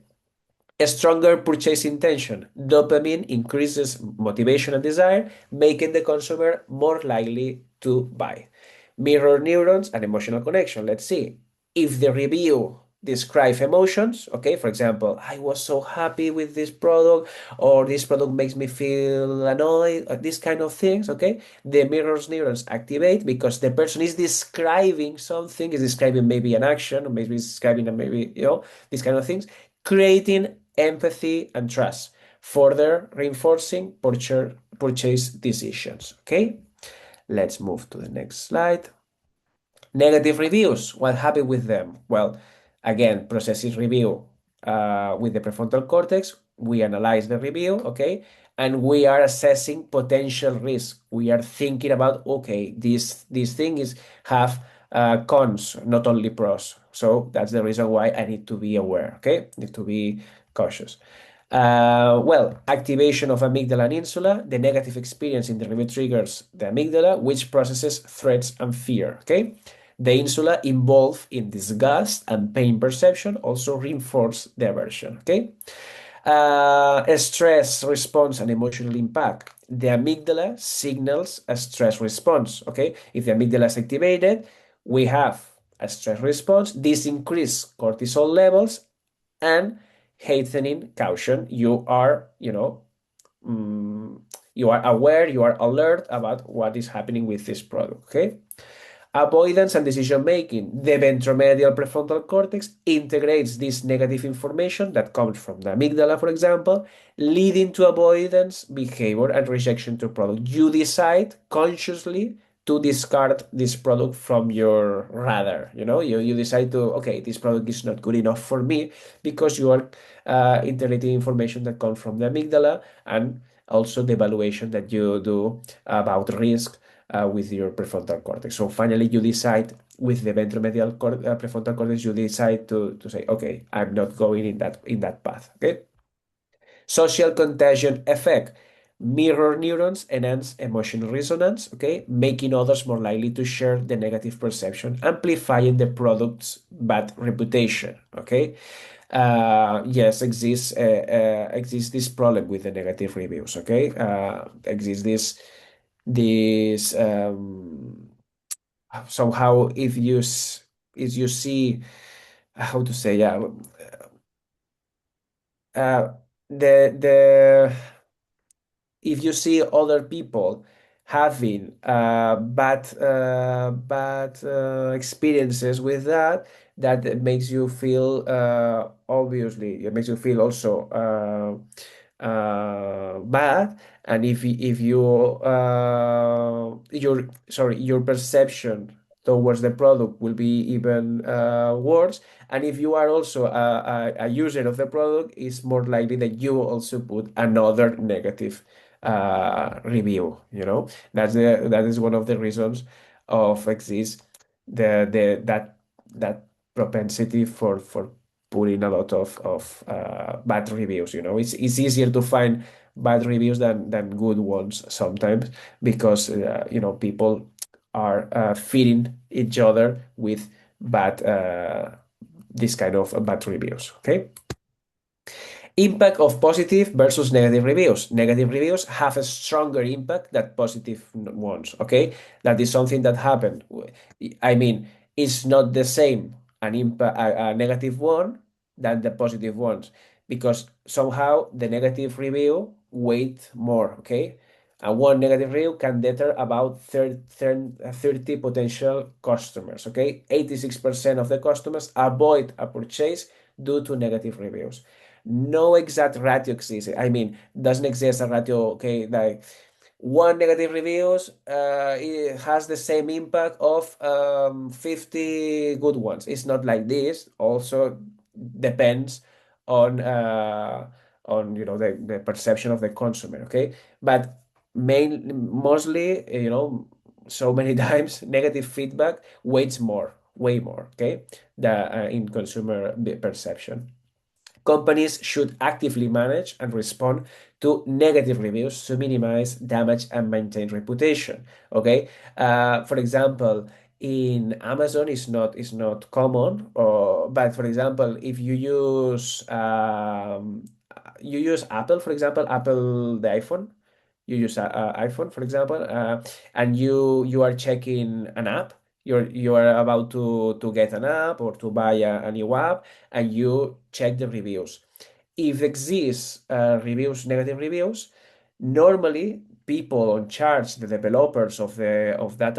A stronger purchase intention. Dopamine increases motivation and desire, making the consumer more likely to buy. Mirror neurons and emotional connection. Let's see. If the review describes emotions, okay, for example, I was so happy with this product, or this product makes me feel annoyed, or these kind of things, okay, the mirrors neurons activate because the person is describing something, is describing maybe an action, or maybe describing maybe, these kind of things, creating empathy and trust, further reinforcing purchase decisions. Okay, let's move to the next slide. Negative reviews, what happened with them? Well, again, processes review with the prefrontal cortex. We analyze the review, okay, and we are assessing potential risk. We are thinking about, okay, this thing is have cons, not only pros. So that's the reason why I need to be aware, okay, need to be cautious. Well, activation of amygdala and insula, the negative experience in the review triggers the amygdala, which processes threats and fear, okay? The insula involved in disgust and pain perception also reinforce the aversion, okay? A stress response and emotional impact. The amygdala signals a stress response, okay? If the amygdala is activated, we have a stress response. This increases cortisol levels and hastening caution. You are, you are aware, you are alert about what is happening with this product, okay? Avoidance and decision making. The ventromedial prefrontal cortex integrates this negative information that comes from the amygdala, for example, leading to avoidance behavior and rejection to product. You decide consciously to discard this product from your radar. You decide to, okay, this product is not good enough for me because you are integrating information that comes from the amygdala and also the evaluation that you do about risk with your prefrontal cortex. So finally, you decide with the ventromedial prefrontal cortex, you decide to say, okay, I'm not going in that path. Okay. Social contagion effect. Mirror neurons enhance emotional resonance, okay, making others more likely to share the negative perception, amplifying the product's bad reputation, okay. Yes, exists this problem with the negative reviews, okay. Exists this somehow if you see how to say, yeah, the if you see other people having bad experiences with that, that makes you feel obviously it makes you feel also bad. And if you your perception towards the product will be even worse. And if you are also a user of the product, it's more likely that you will also put another negative review. That is one of the reasons of exist that propensity for putting a lot of bad reviews. It's easier to find bad reviews than good ones sometimes because people are feeding each other with bad this kind of bad reviews. Okay. Impact of positive versus negative reviews. Negative reviews have a stronger impact than positive ones. Okay, that is something that happened. I mean, it's not the same a negative one than the positive ones because somehow the negative review weight more. Okay, and one negative review can deter about 30 potential customers. Okay, 86% of the customers avoid a purchase due to negative reviews. No exact ratio exists. I mean, doesn't exist a ratio, okay, like one negative reviews it has the same impact of 50 good ones. It's not like this. Also depends on the perception of the consumer, okay? But mostly, so many times negative feedback weighs more, way more, okay? In consumer perception. Companies should actively manage and respond to negative reviews to minimize damage and maintain reputation. Okay, for example, in Amazon, it's not common. But for example, if you use Apple, for example, Apple the iPhone, you use iPhone, for example, and you are checking an app. You are about to get an app or to buy a new app, and you check the reviews. If exists negative reviews, normally people in charge, the developers of that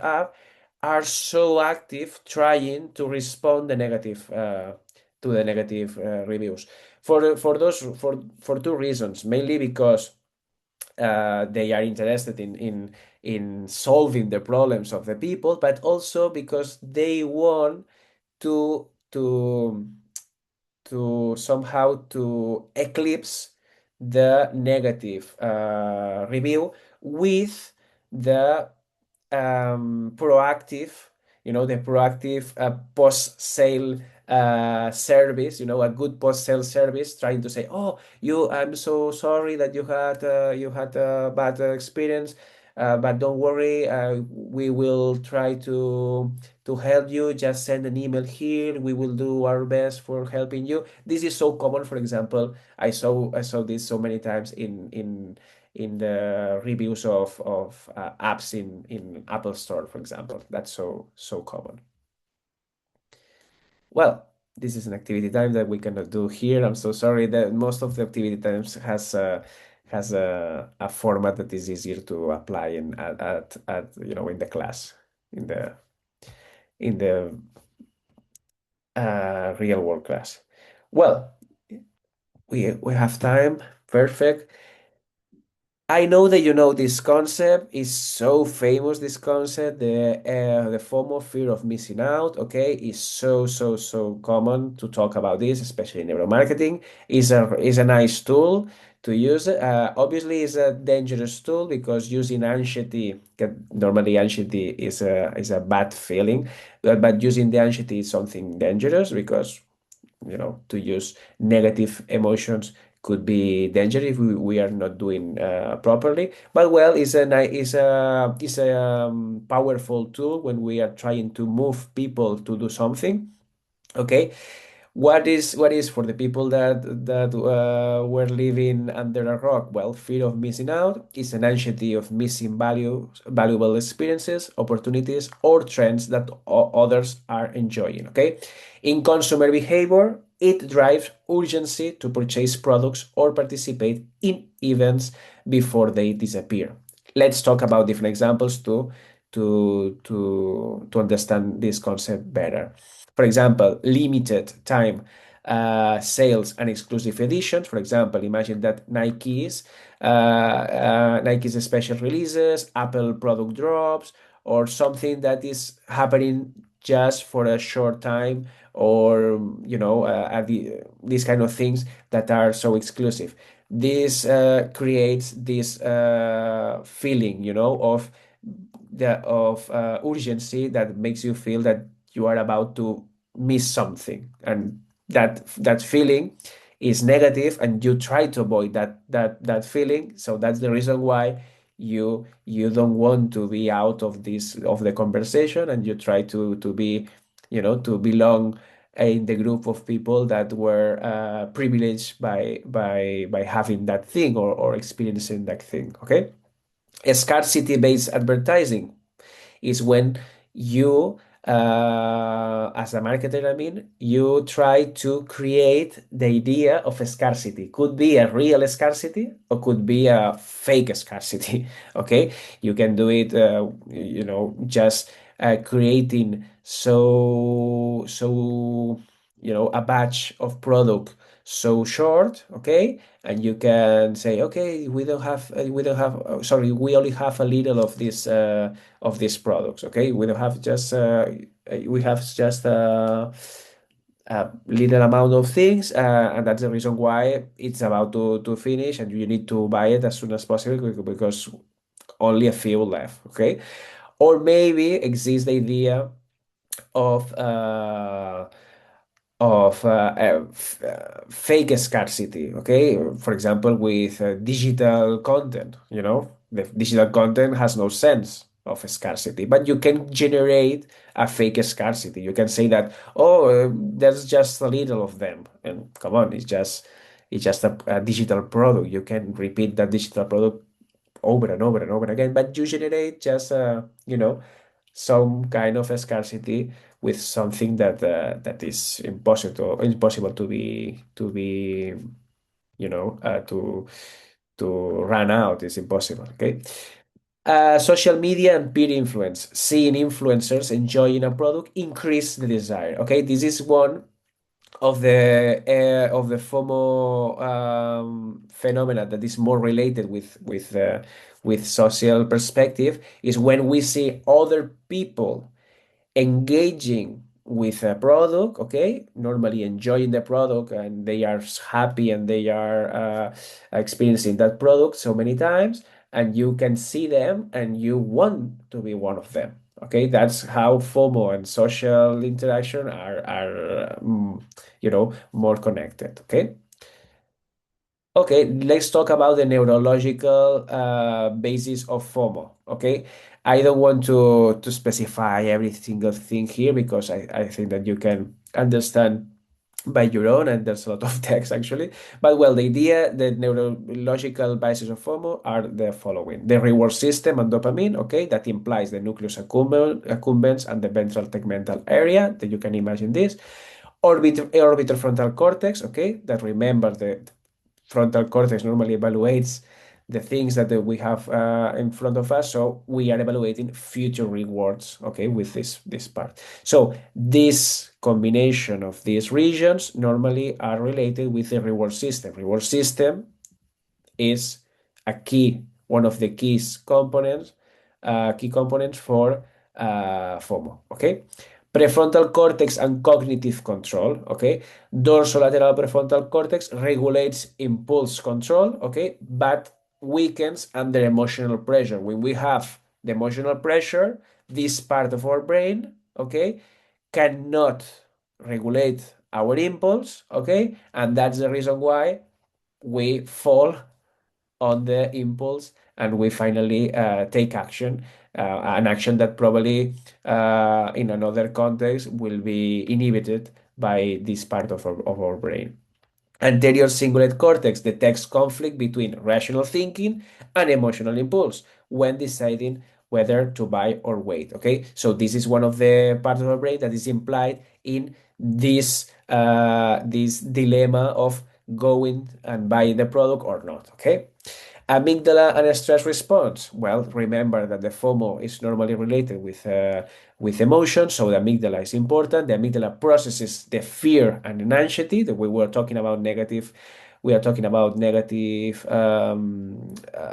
app, are so active trying to respond to the negative reviews for two reasons, mainly because they are interested in solving the problems of the people, but also because they want to somehow to eclipse the negative review with the proactive, the proactive post-sale service, a good post-sale service, trying to say, oh, I'm so sorry that you had a bad experience, but don't worry, we will try to help you. Just send an email here. We will do our best for helping you. This is so common. For example, I saw this so many times in the reviews of apps in Apple Store, for example. That's so common. Well, this is an activity time that we cannot do here. I'm so sorry that most of the activity times has a format that is easier to apply in the class, in the real world class. Well, we have time. Perfect. I know that you know this concept is so famous. This concept, the FOMO, fear of missing out, okay, is so common to talk about this, especially in neuromarketing. Is a nice tool to use. Obviously, it's a dangerous tool because using anxiety, normally anxiety is a bad feeling, but using the anxiety is something dangerous because to use negative emotions could be dangerous if we are not doing properly. But well, it's a powerful tool when we are trying to move people to do something. Okay, what is for the people that were living under a rock? Well, fear of missing out is an anxiety of missing valuable experiences, opportunities, or trends that others are enjoying. Okay, in consumer behavior, it drives urgency to purchase products or participate in events before they disappear. Let's talk about different examples to understand this concept better. For example, limited time sales and exclusive editions. For example, imagine that Nike's special releases, Apple product drops, or something that is happening just for a short time, or these kind of things that are so exclusive. This creates this feeling, of urgency that makes you feel that you are about to miss something, and that feeling is negative, and you try to avoid that feeling. So that's the reason why you don't want to be out of the conversation, and you try to be, to belong in the group of people that were privileged by having that thing, or experiencing that thing. Okay, scarcity based advertising is when you, as a marketer, I mean, you try to create the idea of a scarcity. Could be a real scarcity or could be a fake scarcity. Okay, you can do it, just creating a batch of product so short, okay? And you can say, okay, sorry, we only have a little of these products, okay? We don't have just we have just a little amount of things, and that's the reason why it's about to finish, and you need to buy it as soon as possible because only a few left, okay? Or maybe exists the idea of fake scarcity, okay? For example, with digital content, the digital content has no sense of scarcity, but you can generate a fake scarcity. You can say that, oh, there's just a little of them, and come on, it's just a digital product. You can repeat that digital product over and over and over again, but you generate just some kind of scarcity with something that is impossible to be to run out. It's impossible. Okay. Social media and peer influence. Seeing influencers enjoying a product increase the desire. Okay, this is one of the FOMO phenomena that is more related with social perspective, is when we see other people engaging with a product, okay, normally enjoying the product, and they are happy and they are experiencing that product so many times, and you can see them and you want to be one of them. Okay, that's how FOMO and social interaction are more connected. Okay. Okay, let's talk about the neurological basis of FOMO. Okay, I don't want to specify every single thing here because I think that you can understand by your own, and there's a lot of text actually. But well, the neurological basis of FOMO are the following: the reward system and dopamine, okay, that implies the nucleus accumbens and the ventral tegmental area, that you can imagine this. Orbital frontal cortex, okay, that remember the frontal cortex normally evaluates the things that we have in front of us. So we are evaluating future rewards, okay, with this part. So this combination of these regions normally are related with the reward system. Reward system is one of the key components for FOMO, okay? Prefrontal cortex and cognitive control, okay? Dorsolateral prefrontal cortex regulates impulse control, okay? But weakens under emotional pressure. When we have the emotional pressure, this part of our brain, okay, cannot regulate our impulse, okay? And that's the reason why we fall on the impulse and we finally take action, an action that probably in another context will be inhibited by this part of our brain. Anterior cingulate cortex detects conflict between rational thinking and emotional impulse when deciding whether to buy or wait. Okay, so this is one of the parts of our brain that is implied in this dilemma of going and buying the product or not. Okay. Amygdala and stress response. Well, remember that the FOMO is normally related with emotion, so the amygdala is important. The amygdala processes the fear and the anxiety that we were talking about negative. We are talking about negative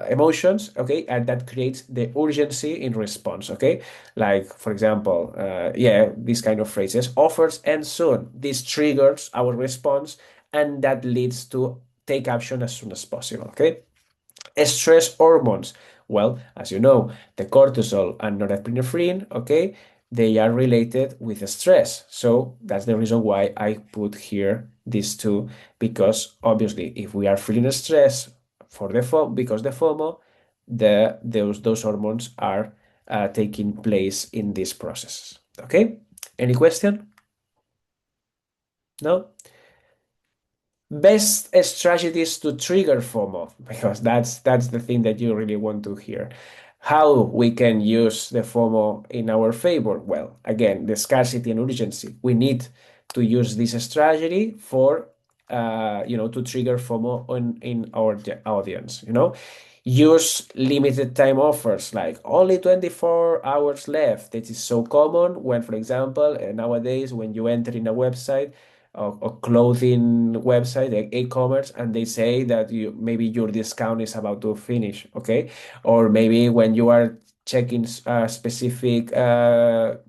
emotions, okay, and that creates the urgency in response, okay. Like for example, these kind of phrases: offers end soon. This triggers our response, and that leads to take action as soon as possible, okay. Stress hormones. Well, as you know, the cortisol and norepinephrine, okay, they are related with stress. So that's the reason why I put here these two, because obviously if we are feeling stress for the FOMO, because the FOMO, those hormones are taking place in this process. Okay? Any question? No? Best strategies to trigger FOMO, because that's the thing that you really want to hear. How we can use the FOMO in our favor? Well, again, the scarcity and urgency. We need to use this strategy for to trigger FOMO in our audience. Use limited time offers, like only 24 hours left. That is so common when, for example, nowadays when you enter in a website, or clothing website, like e-commerce, and they say that maybe your discount is about to finish, okay? Or maybe when you are checking a specific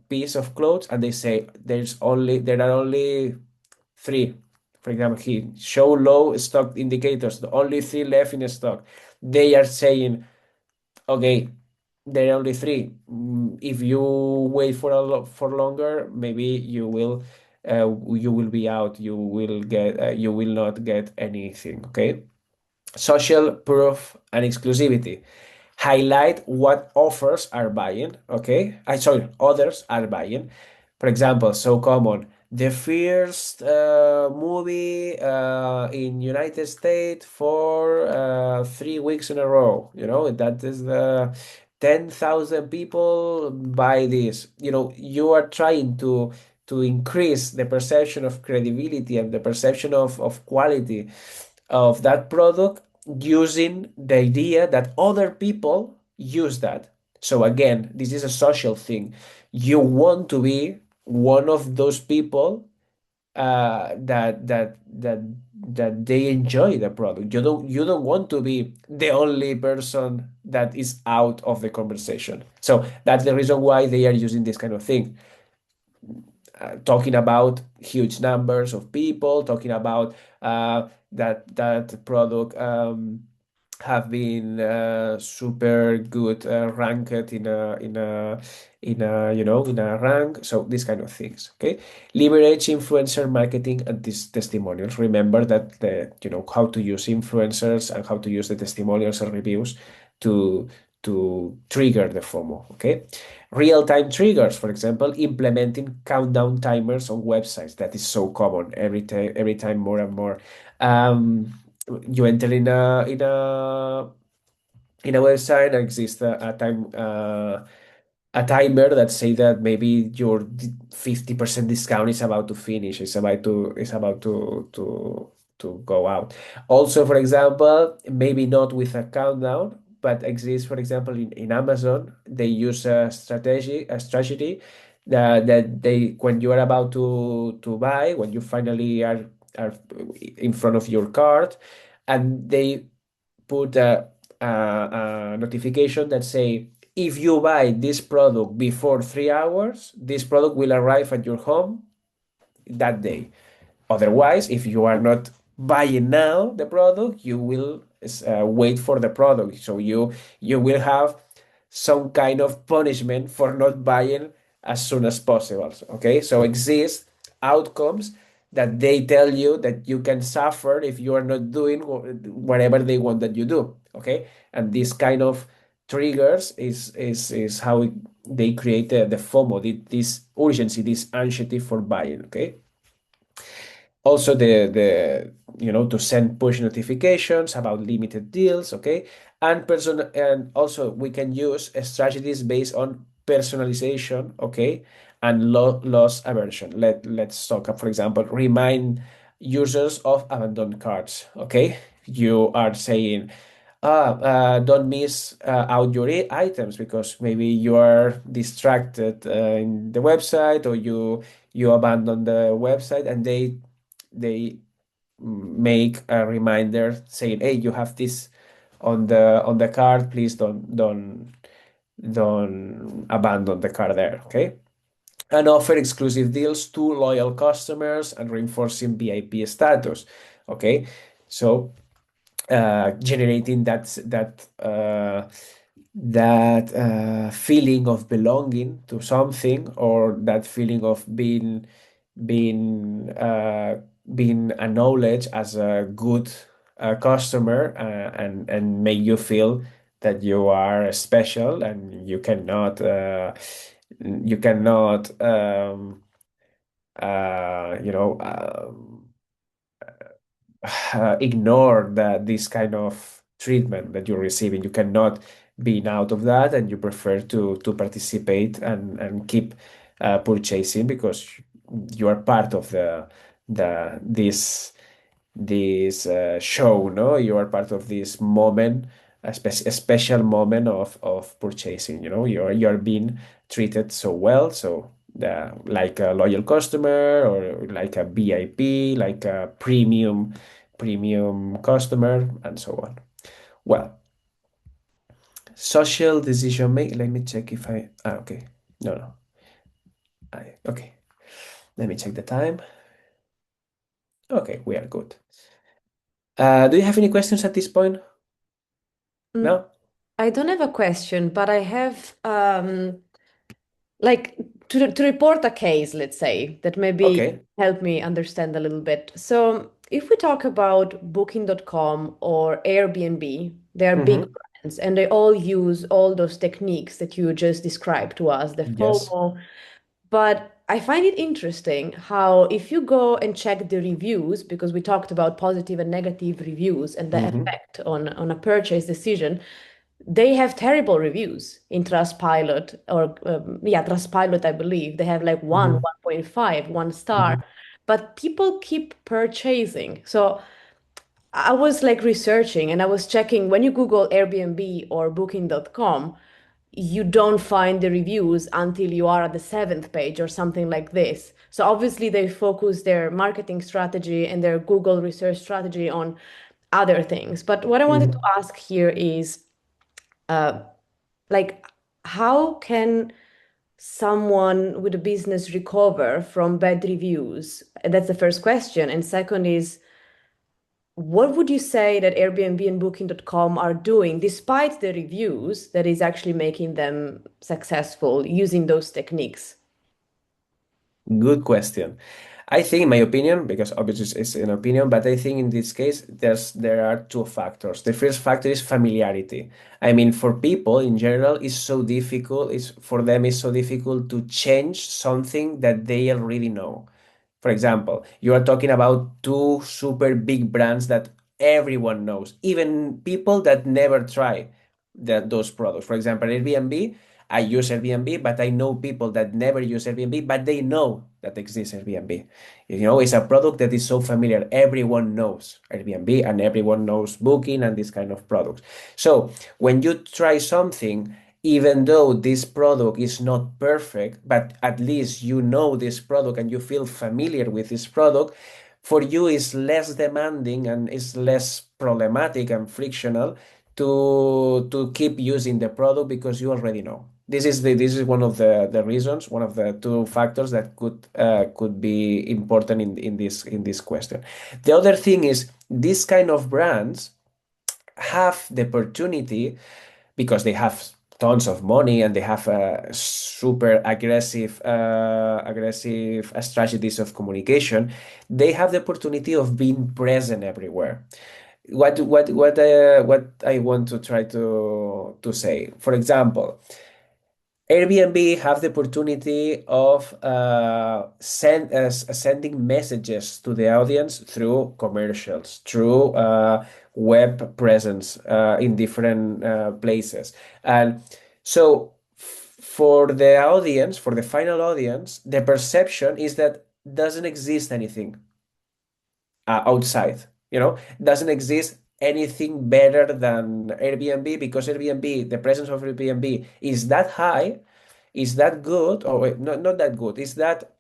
piece of clothes and they say there are only three. For example, he show low stock indicators, the only three left in stock. They are saying, okay, there are only three. If you wait for longer, maybe you will be out. You will not get anything. Okay. Social proof and exclusivity. Highlight what offers are buying. Okay. I sorry, others are buying. For example, so common. The first movie in United States for 3 weeks in a row. That is the 10,000 people buy this. You are trying to increase the perception of credibility and the perception of quality of that product using the idea that other people use that. So again, this is a social thing. You want to be one of those people that they enjoy the product. You don't want to be the only person that is out of the conversation. So that's the reason why they are using this kind of thing. Talking about huge numbers of people, talking about that product have been super good ranked in a rank. So these kind of things. Okay, leverage influencer marketing and these testimonials. Remember that how to use influencers and how to use the testimonials and reviews to trigger the FOMO. Okay. Real-time triggers, for example, implementing countdown timers on websites. That is so common every time more and more. You enter in a website, there exists a timer that say that maybe your 50% discount is about to finish, is about to go out. Also, for example, maybe not with a countdown, but exists, for example, in Amazon, they use a strategy that they when you are about to buy, when you finally are in front of your cart, and they put a notification that say, if you buy this product before 3 hours, this product will arrive at your home that day. Otherwise, if you are not buying now the product, you will wait for the product. So you will have some kind of punishment for not buying as soon as possible. Okay, so exist outcomes that they tell you that you can suffer if you are not doing whatever they want that you do. Okay, and this kind of triggers is how they create the FOMO, this urgency, this anxiety for buying. Okay. Also to send push notifications about limited deals, okay? And also we can use strategies based on personalization, okay? And loss aversion. Let's talk, for example, remind users of abandoned carts, okay? You are saying, don't miss out your items because maybe you are distracted in the website, or you abandon the website, and they make a reminder saying, "Hey, you have this on the card. Please don't abandon the card there." Okay, and offer exclusive deals to loyal customers and reinforcing VIP status. Okay, so generating that feeling of belonging to something, or that feeling of being acknowledged as a good customer, and make you feel that you are special, and you cannot you know ignore this kind of treatment that you're receiving. You cannot be out of that, and you prefer to participate and keep purchasing, because you are part of this show, no? You are part of this moment, a special moment of purchasing. You are being treated so well, so like a loyal customer or like a VIP, like a premium customer, and so on. Well, social decision making. Let me check if okay. No, no. Okay. Let me check the time. Okay, we are good. Do you have any questions at this point? Mm, No? I don't have a question, but I have like to report a case, let's say, that maybe Okay. help me understand a little bit. So if we talk about Booking.com or Airbnb, they are big Mm-hmm. brands and they all use all those techniques that you just described to us, the Yes. FOMO. But I find it interesting how if you go and check the reviews, because we talked about positive and negative reviews and the Mm-hmm. effect on a purchase decision, they have terrible reviews in Trustpilot or yeah, Trustpilot, I believe. They have like 1, Mm-hmm. 1.5, 1 star, Mm-hmm. but people keep purchasing. So I was like researching and I was checking when you Google Airbnb or Booking.com, you don't find the reviews until you are at the seventh page or something like this. So obviously they focus their marketing strategy and their Google research strategy on other things. But what I wanted to Mm-hmm. ask here is uh, like, how can someone with a business recover from bad reviews? That's the first question. And second is, what would you say that Airbnb and Booking.com are doing despite the reviews that is actually making them successful using those techniques? Good question. I think, in my opinion, because obviously it's an opinion, but I think in this case there are two factors. The first factor is familiarity. I mean, for people in general, it's so difficult. It's for them it's so difficult to change something that they already know. For example, you are talking about two super big brands that everyone knows, even people that never try those products. For example, Airbnb. I use Airbnb, but I know people that never use Airbnb, but they know that exists Airbnb. It's a product that is so familiar. Everyone knows Airbnb and everyone knows Booking and this kind of products. So when you try something, even though this product is not perfect, but at least you know this product and you feel familiar with this product, for you is less demanding and is less problematic and frictional to keep using the product because you already know. This is one of the reasons, one of the two factors that could be important in this question. The other thing is this kind of brands have the opportunity because they have tons of money and they have super aggressive strategies of communication. They have the opportunity of being present everywhere. What I want to try to say, for example, Airbnb have the opportunity of sending messages to the audience through commercials, through web presence in different places. And so for the audience, for the final audience, the perception is that doesn't exist anything outside. Doesn't exist anything better than Airbnb because Airbnb, the presence of Airbnb is that high, is that good, or wait, not that good, is that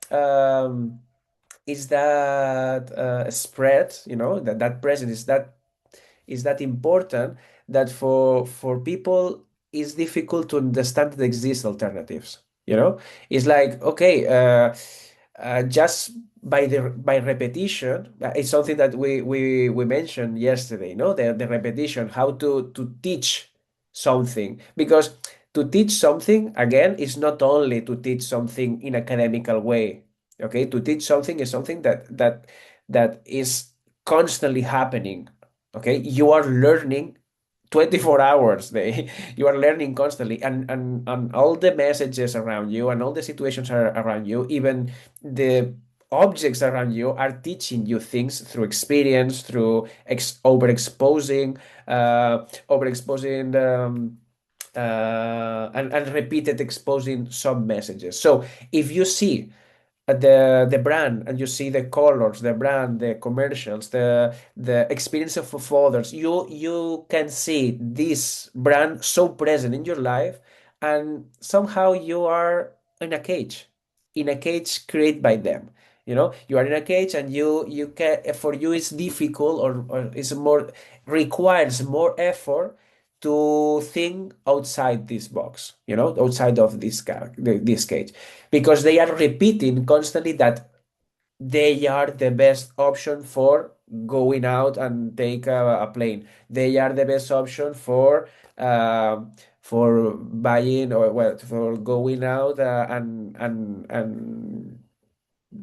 spread, that presence is that important that for people it's difficult to understand that exist alternatives. It's like, okay, just by repetition, it's something that we mentioned yesterday, no? The repetition, how to teach something. Because to teach something, again, is not only to teach something in academical way. Okay, to teach something is something that is constantly happening. Okay, you are learning 24 hours day. You are learning constantly, and all the messages around you and all the situations are around you, even the objects around you are teaching you things through experience, through overexposing and repeated exposing some messages. So if you see the brand and you see the colors, the brand, the commercials, the experience of others, you can see this brand so present in your life, and somehow you are in a cage. in a cage created by them. You are in a cage, and you can, for you it's difficult, or it's more, requires more effort to think outside this box, outside of this cage, because they are repeating constantly that they are the best option for going out and take a plane. They are the best option for buying, or well, for going out, and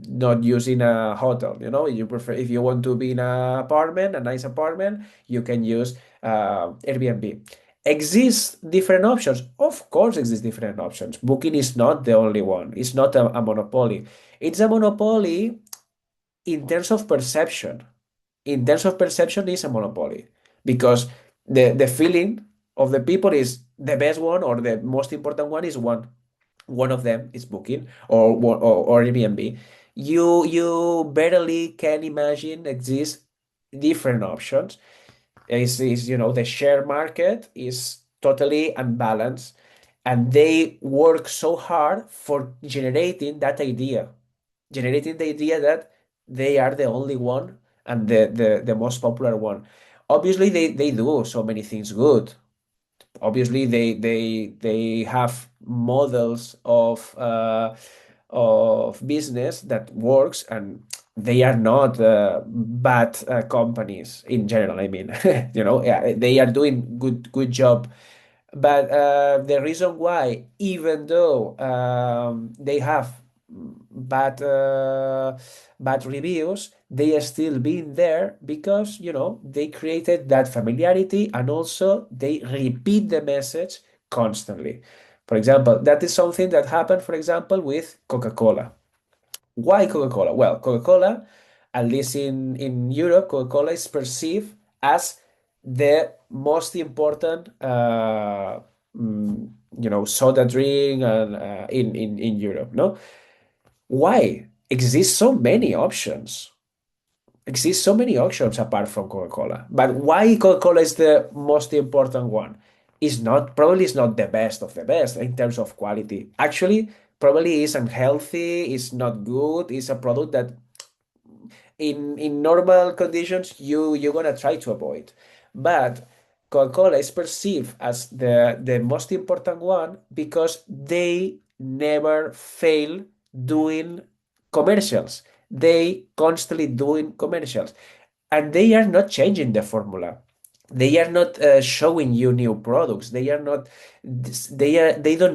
not using a hotel. You prefer, if you want to be in an apartment, a nice apartment, you can use Airbnb. Exist different options. Of course, exist different options. Booking is not the only one. It's not a monopoly. It's a monopoly in terms of perception. In terms of perception, is a monopoly, because the feeling of the people is the best one, or the most important one is one of them is Booking, or Airbnb. You barely can imagine exist different options. The share market is totally unbalanced, and they work so hard for generating the idea that they are the only one, and the most popular one. Obviously, they do so many things good. Obviously, they have models of business that works, and they are not bad companies in general. I mean, yeah, they are doing good job. But the reason why, even though they have bad bad reviews, they are still being there, because they created that familiarity, and also they repeat the message constantly. For example, that is something that happened, for example, with Coca-Cola. Why Coca-Cola? Well, Coca-Cola, at least in Europe, Coca-Cola is perceived as the most important, soda drink, and in Europe. No, why exist so many options? Exist so many options apart from Coca-Cola. But why Coca-Cola is the most important one? Is not the best of the best in terms of quality. Actually, probably is unhealthy, is not good, is a product that in normal conditions you're gonna try to avoid. But Coca-Cola is perceived as the most important one, because they never fail doing commercials. They constantly doing commercials, and they are not changing the formula. They are not showing you new products. They don't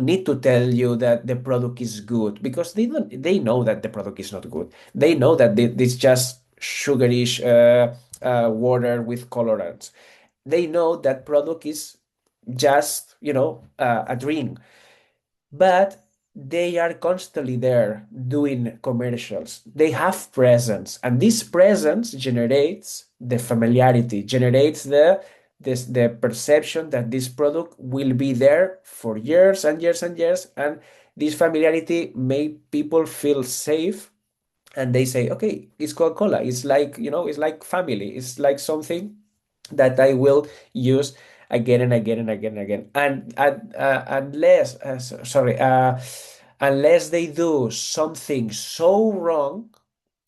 need to tell you that the product is good, because they know that the product is not good. They know that this just sugarish water with colorants. They know that product is just a drink, but they are constantly there doing commercials. They have presence, and this presence generates the familiarity, generates the perception that this product will be there for years and years and years, and this familiarity make people feel safe, and they say, okay, it's Coca-Cola. It's like, it's like family. It's like something that I will use again and again and again and again. Unless they do something so wrong,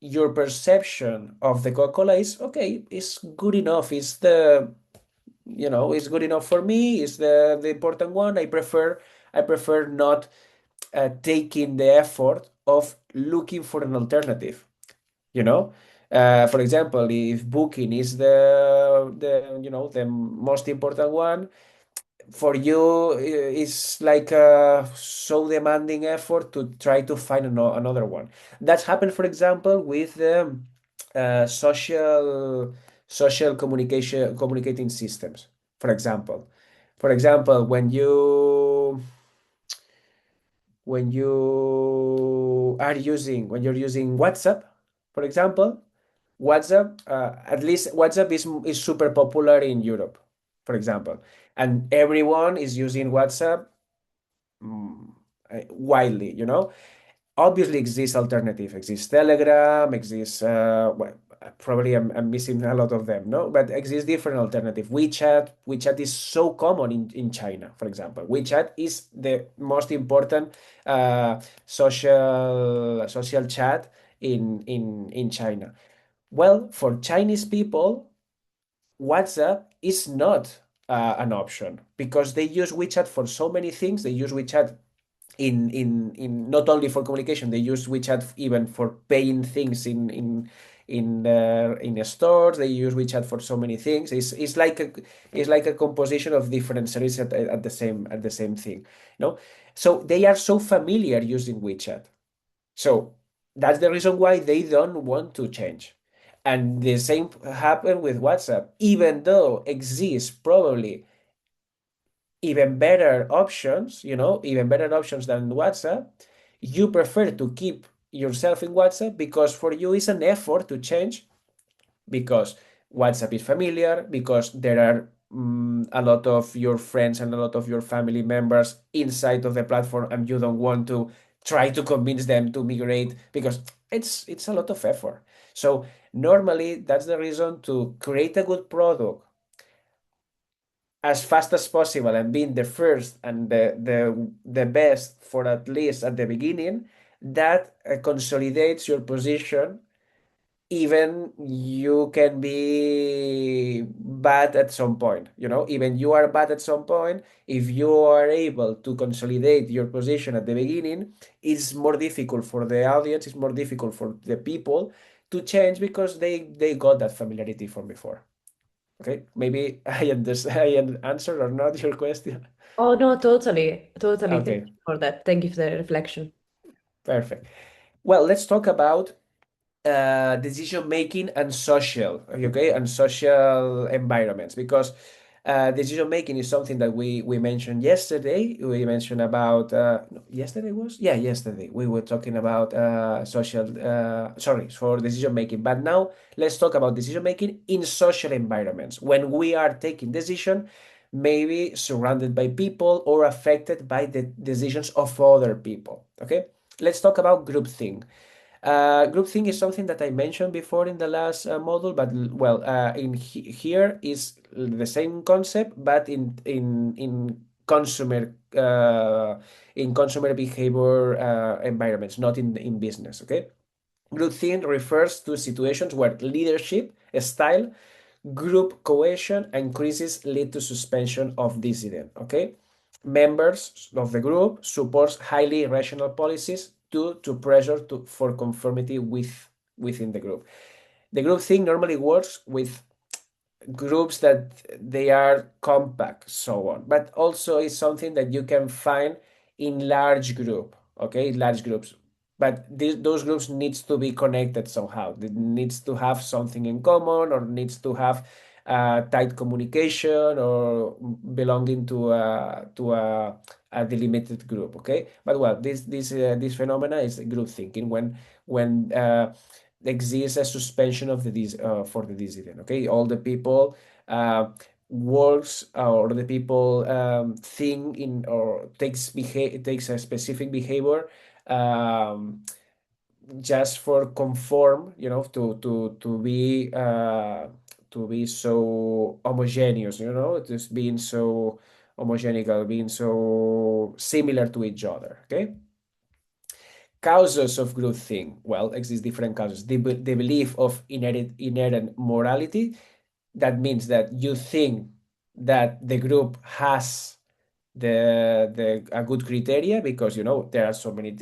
your perception of the Coca-Cola is okay, it's good enough. It's good enough for me. It's the important one. I prefer not taking the effort of looking for an alternative. you know for example, if Booking is the most important one for you, it's like a so demanding effort to try to find another one. That's happened, for example, with the social communicating systems. For example, when you're using WhatsApp, for example, at least WhatsApp is super popular in Europe, for example, and everyone is using WhatsApp, widely. Obviously exists alternative, exists Telegram, exists well, probably I'm missing a lot of them, no? But exists different alternative. WeChat is so common in China, for example. WeChat is the most important social chat in China. Well, for Chinese people, WhatsApp is not an option because they use WeChat for so many things. They use WeChat in not only for communication, they use WeChat even for paying things in stores. They use WeChat for so many things. It's like a composition of different services at the same thing. No, so they are so familiar using WeChat. So that's the reason why they don't want to change. And the same happened with WhatsApp, even though exists probably even better options, even better options than WhatsApp, you prefer to keep yourself in WhatsApp because for you it's an effort to change because WhatsApp is familiar, because there are a lot of your friends and a lot of your family members inside of the platform, and you don't want to try to convince them to migrate because it's a lot of effort. So normally that's the reason to create a good product as fast as possible and being the first and the best for at least at the beginning, that consolidates your position. Even you can be bad at some point, even you are bad at some point. If you are able to consolidate your position at the beginning, it's more difficult for the audience, it's more difficult for the people to change because they got that familiarity from before. Okay, maybe I answered or not your question. Oh, no, totally. Totally. Thank Okay, you for that. Thank you for the reflection. perfect. Well, let's talk about decision making and social, okay, and social environments, because decision making is something that we mentioned yesterday. We mentioned about no, yesterday was yeah yesterday we were talking about social sorry for decision making, but now let's talk about decision making in social environments when we are taking decision, maybe surrounded by people or affected by the decisions of other people. Okay, let's talk about groupthink. Groupthink is something that I mentioned before in the last module, but well, here is the same concept, but in consumer behavior environments, not in business. Okay, groupthink refers to situations where leadership style, group cohesion, and crisis lead to suspension of dissident. Okay, members of the group supports highly rational policies due to pressure for conformity within the group. The group thing normally works with groups that they are compact, so on, but also is something that you can find in large group, okay, large groups. But those groups needs to be connected somehow. It needs to have something in common, or needs to have tight communication, or belonging to a delimited group. Okay, but well, this phenomena is group thinking when exists a suspension of for the dissident. Okay, all the people works, or the people think in or takes a specific behavior um, just for conform, to be so homogeneous, just being so homogenical, being so similar to each other. Okay. Causes of groupthink. Well, exist different causes. The belief of inherent morality. That means that you think that the group has the a good criteria because there are so many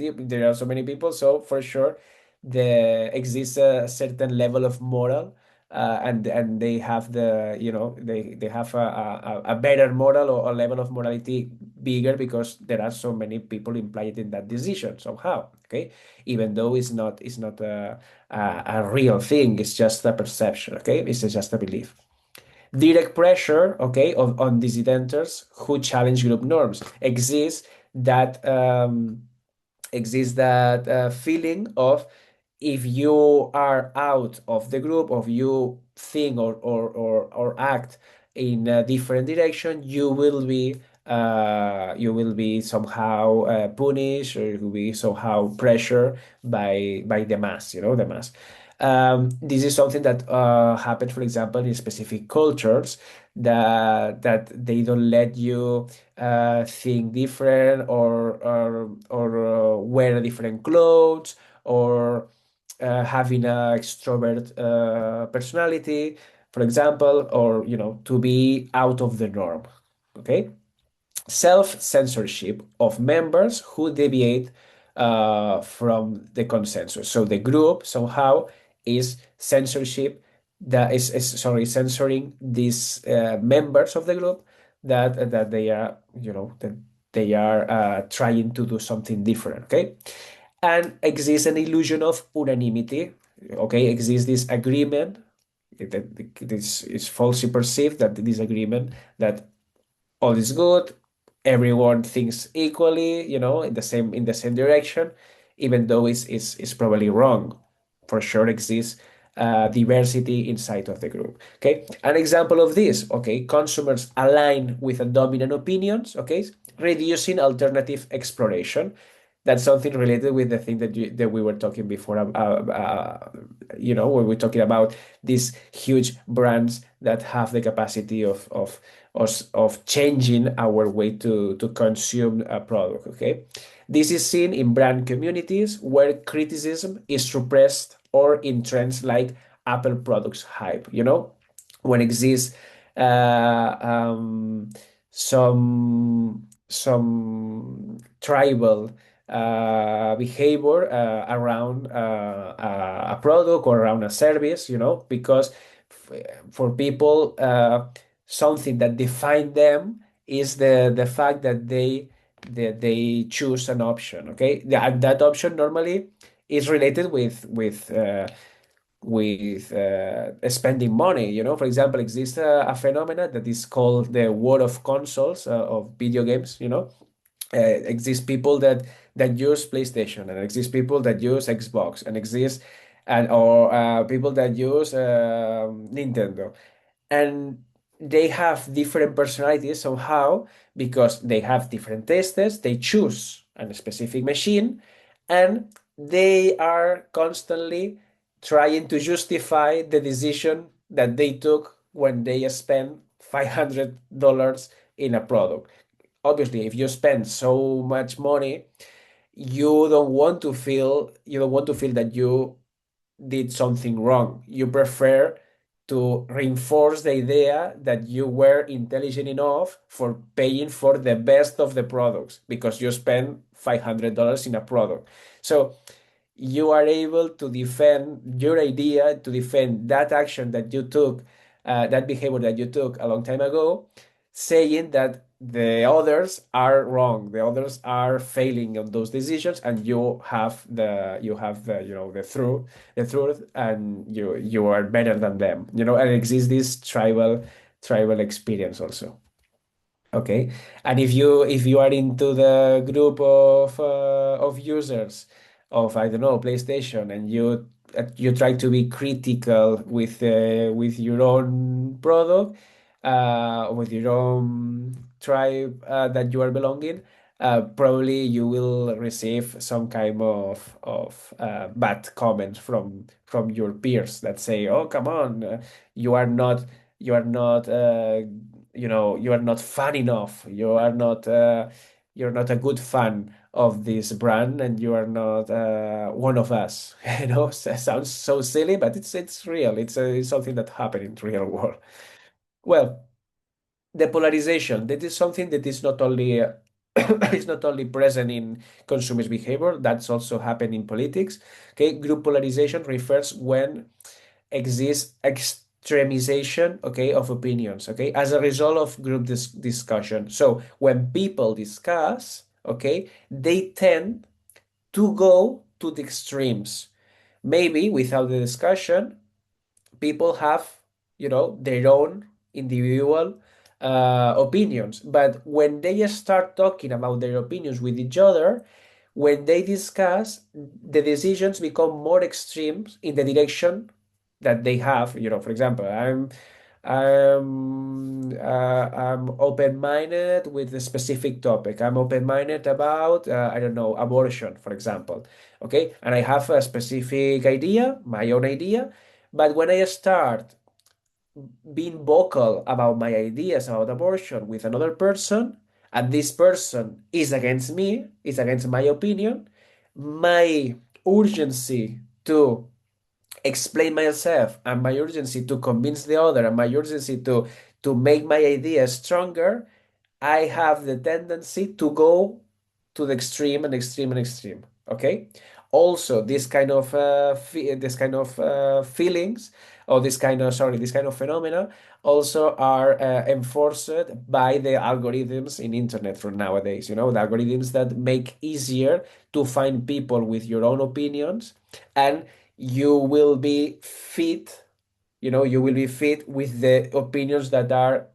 people, so for sure there exists a certain level of moral, and they have they have a better moral, or a level of morality bigger because there are so many people implied in that decision somehow. Okay, even though it's not a real thing, it's just a perception. Okay, it's just a belief. Direct pressure, okay, on dissidenters who challenge group norms. That exists that feeling of, if you are out of the group, of you think or act in a different direction, you will be you will be somehow punished, or you will be somehow pressured by the mass, the mass. This is something that happens, for example, in specific cultures that they don't let you think different, or wear different clothes, or having a extrovert personality, for example, or to be out of the norm. Okay, self-censorship of members who deviate from the consensus. So the group somehow is censorship that sorry, censoring these members of the group that they are, that they are trying to do something different. Okay, and exists an illusion of unanimity. Okay, exists this agreement. This is falsely perceived, that this agreement, that all is good, everyone thinks equally, in the same direction, even though it's probably wrong. For sure exists diversity inside of the group. Okay, an example of this. Okay, consumers align with a dominant opinions. Okay, reducing alternative exploration. That's something related with the thing that we were talking before. When we're talking about these huge brands that have the capacity of changing our way to consume a product. Okay, this is seen in brand communities where criticism is suppressed, or in trends like Apple products hype. When exists some tribal behavior around a product or around a service, because for people, something that define them is the fact that they choose an option. Okay, that option normally is related with spending money. For example, exists a phenomena that is called the war of consoles, of video games. Exist people that use PlayStation, and exist people that use Xbox, and exist and or people that use Nintendo, and they have different personalities somehow, because they have different tastes. They choose a specific machine, and they are constantly trying to justify the decision that they took when they spent $500 in a product. Obviously, if you spend so much money, you don't want to feel that you did something wrong. You prefer to reinforce the idea that you were intelligent enough for paying for the best of the products, because you spent $500 in a product. So you are able to defend your idea, to defend that action that you took, that behavior that you took a long time ago, saying that the others are wrong, the others are failing on those decisions, and you have the the truth, and you are better than them. And exists this tribal experience also. Okay, and if you are into the group of users of, I don't know, PlayStation, and you try to be critical with your own product, with your own tribe that you are belonging, probably you will receive some kind of bad comments from your peers that say, "Oh, come on, you are not fun enough. You're not a good fan of this brand, and you are not one of us." Sounds so silly, but it's real. It's something that happened in real world. Well, the polarization, that is something that is not only it's not only present in consumers' behavior, that's also happened in politics. Okay, group polarization refers when exists extremization, okay, of opinions, okay, as a result of group discussion. So when people discuss, okay, they tend to go to the extremes. Maybe without the discussion, people have, their own individual opinions. But when they start talking about their opinions with each other, when they discuss, the decisions become more extreme in the direction that they have. For example, I'm open-minded with a specific topic. I'm open-minded about, I don't know, abortion, for example. Okay, and I have a specific idea, my own idea, but when I start being vocal about my ideas about abortion with another person, and this person is against me, is against my opinion, my urgency to explain myself and my urgency to convince the other and my urgency to make my ideas stronger, I have the tendency to go to the extreme and extreme and extreme. Okay. Also, this kind of feelings, or this kind of phenomena, also are enforced by the algorithms in internet from nowadays. You know, the algorithms that make easier to find people with your own opinions, and you will be fit. You know, you will be fit with the opinions that are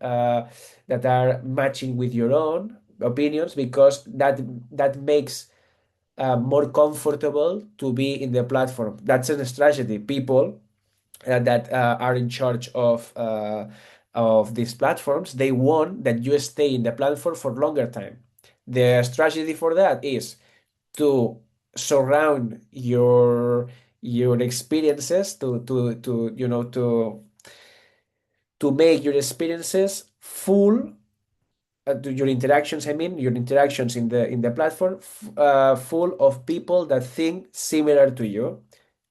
matching with your own opinions, because that makes more comfortable to be in the platform. That's a strategy. People that are in charge of these platforms, they want that you stay in the platform for longer time. The strategy for that is to surround your experiences to you know to make your experiences full, to your interactions, I mean, your interactions in the platform, full of people that think similar to you.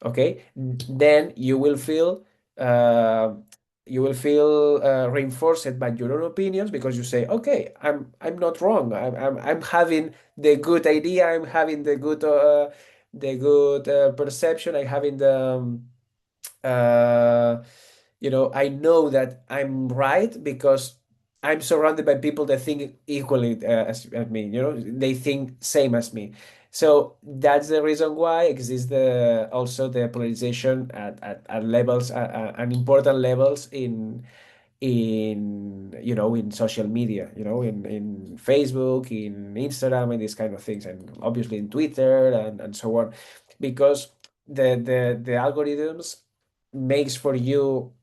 Okay, then uh, you will feel reinforced by your own opinions, because you say, okay, I'm not wrong. I'm having the good idea. I'm having the good perception. I'm having the uh, I know that I'm right because I'm surrounded by people that think equally as me. You know, they think same as me. So that's the reason why exists the also the polarization at levels and important levels in social media, in Facebook, in Instagram, and these kind of things, and obviously in Twitter and so on, because the algorithms makes for you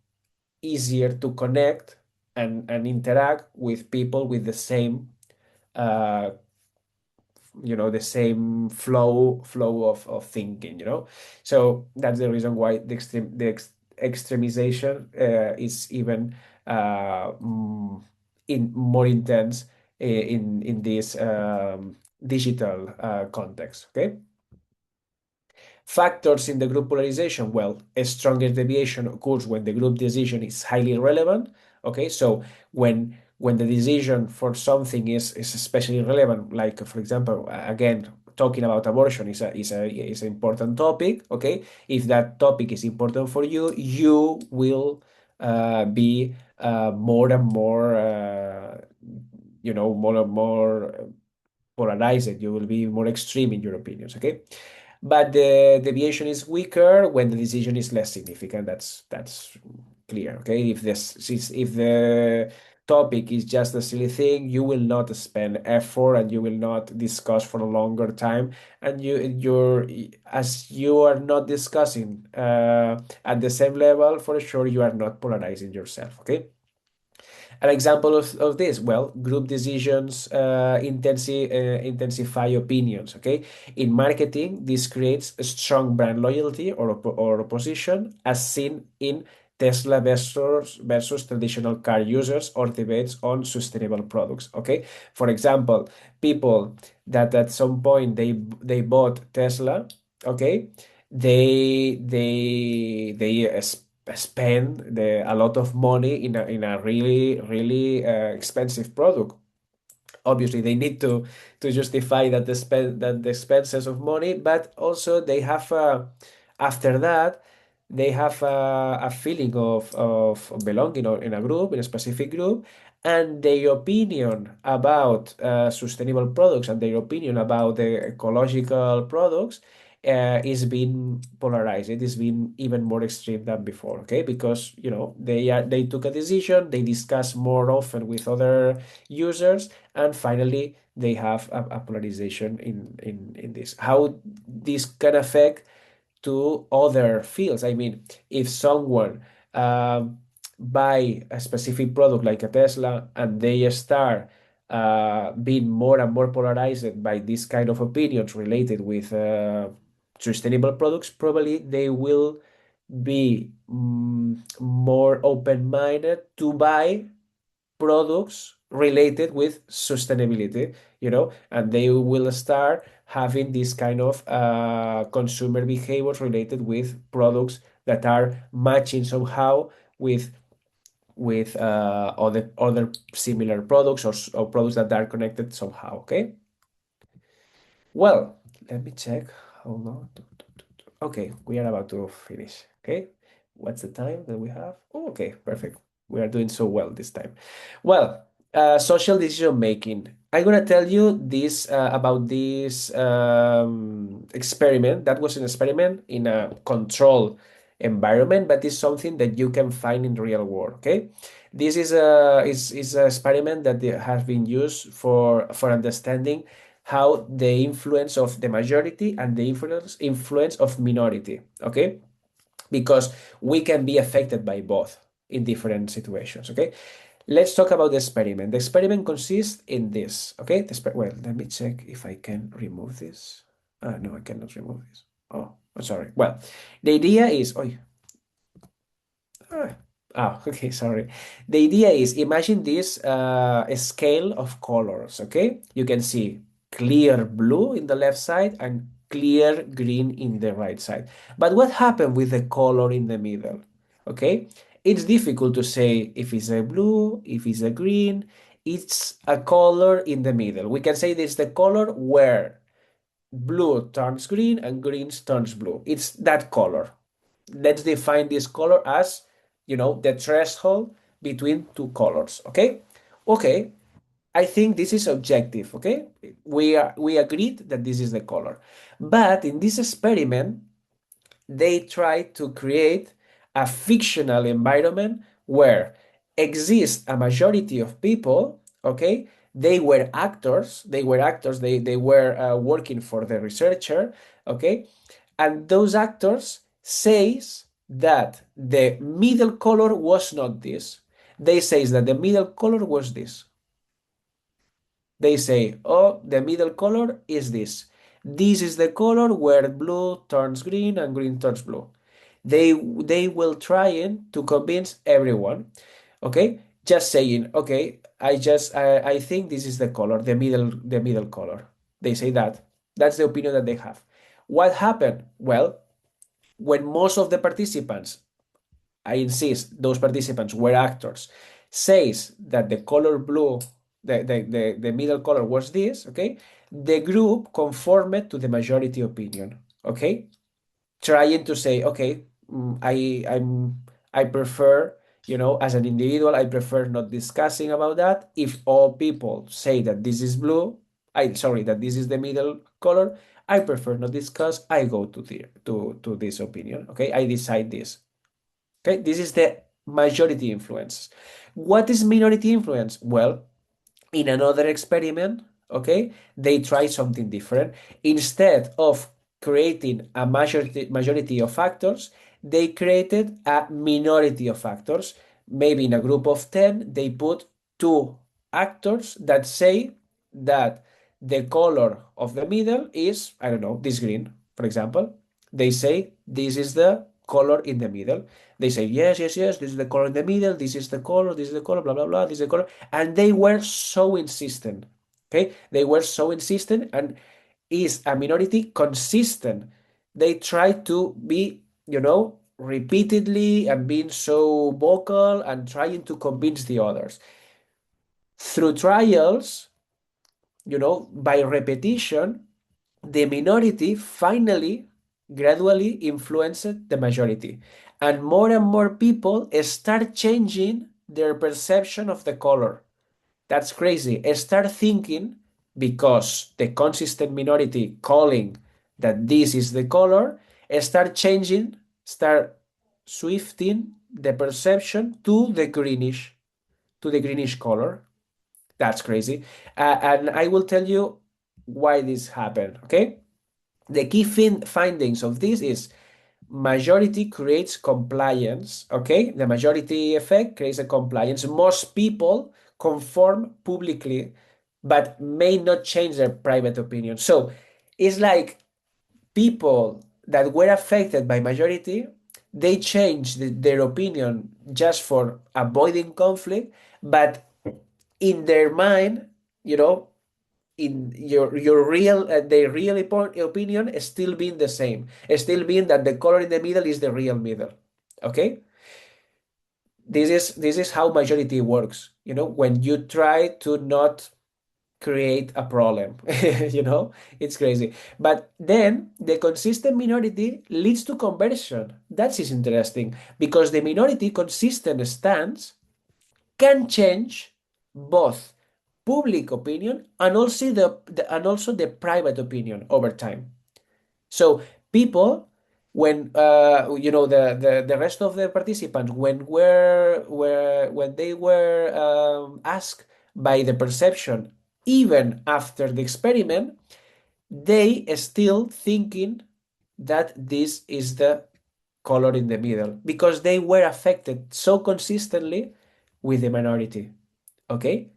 easier to connect and interact with people with the same uh, the same flow of thinking, so that's the reason why extremization is even in more intense in this digital context. Okay. Factors in the group polarization. Well, a stronger deviation occurs when the group decision is highly relevant. Okay, so when the decision for something is especially relevant, like for example, again, talking about abortion is an important topic. Okay, if that topic is important for you, you will be more and more, more and more polarized. You will be more extreme in your opinions. Okay, but the deviation is weaker when the decision is less significant. That's clear. Okay, if the topic is just a silly thing, you will not spend effort and you will not discuss for a longer time, and as you are not discussing at the same level, for sure you are not polarizing yourself. Okay. An example of this, well, group decisions intensify opinions. Okay, in marketing, this creates a strong brand loyalty or opposition, as seen in Tesla versus traditional car users, or debates on sustainable products. Okay, for example, people that at some point they bought Tesla. Okay, they spend a lot of money in a really really expensive product. Obviously they need to justify that the expenses of money, but also they have after that they have a feeling of belonging or in a group, in a specific group, and their opinion about sustainable products and their opinion about the ecological products is being polarized. It is being even more extreme than before. Okay, because they took a decision, they discuss more often with other users, and finally they have a polarization in this. How this can affect to other fields. I mean, if someone buy a specific product like a Tesla and they start being more and more polarized by this kind of opinions related with sustainable products, probably they will be more open-minded to buy products related with sustainability, and they will start having this kind of consumer behaviors related with products that are matching somehow with other similar products or products that are connected somehow. Okay. Well, let me check how long. Okay, we are about to finish. Okay, what's the time that we have? Oh, okay, perfect. We are doing so well this time. Well, social decision making. I'm gonna tell you this about this experiment. That was an experiment in a control environment, but it's something that you can find in real world. Okay, this is an experiment that has been used for understanding how the influence of the majority and the influence of minority, okay? Because we can be affected by both in different situations, okay? Let's talk about the experiment. The experiment consists in this, okay? Well, let me check if I can remove this. No, I cannot remove this. Oh, I'm sorry. Well, the idea is, oh, okay, sorry. The idea is imagine this a scale of colors, okay? You can see clear blue in the left side and clear green in the right side. But what happened with the color in the middle? Okay? It's difficult to say if it's a blue, if it's a green. It's a color in the middle. We can say this is the color where blue turns green and green turns blue. It's that color. Let's define this color as, the threshold between two colors. Okay? Okay. I think this is objective. Okay? We agreed that this is the color. But in this experiment, they try to create a fictional environment where exists a majority of people, okay? They were actors, they were working for the researcher, okay? And those actors says that the middle color was not this. They says that the middle color was this. They say, oh, the middle color is this. This is the color where blue turns green and green turns blue. They will trying to convince everyone, okay? Just saying, okay, I think this is the color, the middle color. They say that. That's the opinion that they have. What happened? Well, when most of the participants, I insist, those participants were actors, says that the color blue, the middle color was this, okay? The group conformed to the majority opinion, okay? Trying to say, okay, I prefer, as an individual, I prefer not discussing about that. If all people say that this is blue, that this is the middle color, I prefer not discuss. I go to this opinion. Okay, I decide this. Okay, this is the majority influence. What is minority influence? Well, in another experiment, okay, they try something different. Instead of creating a majority of factors, they created a minority of factors. Maybe in a group of 10, they put two actors that say that the color of the middle is, I don't know, this green, for example. They say this is the color in the middle. They say, yes, yes, yes, this is the color in the middle, this is the color, this is the color, blah, blah, blah, this is the color. And they were so insistent. Okay? They were so insistent, and is a minority consistent. They try to be, repeatedly and being so vocal and trying to convince the others. Through trials, by repetition, the minority finally gradually influenced the majority. And more people start changing their perception of the color. That's crazy. Start thinking, because the consistent minority calling that this is the color, start swifting the perception to the greenish color. That's crazy. And I will tell you why this happened, okay? The key findings of this is majority creates compliance, okay? The majority effect creates a compliance. Most people conform publicly, but may not change their private opinion. So it's like people that were affected by majority, they changed their opinion just for avoiding conflict, but in their mind, you know, in your real the real opinion is still being the same, still being that the color in the middle is the real middle. Okay, this is how majority works. When you try to not create a problem, it's crazy. But then the consistent minority leads to conversion. That is interesting because the minority consistent stance can change both public opinion and also the private opinion over time. So people, when the rest of the participants, when they were asked by the perception, even after the experiment, they still thinking that this is the color in the middle because they were affected so consistently with the minority. Okay?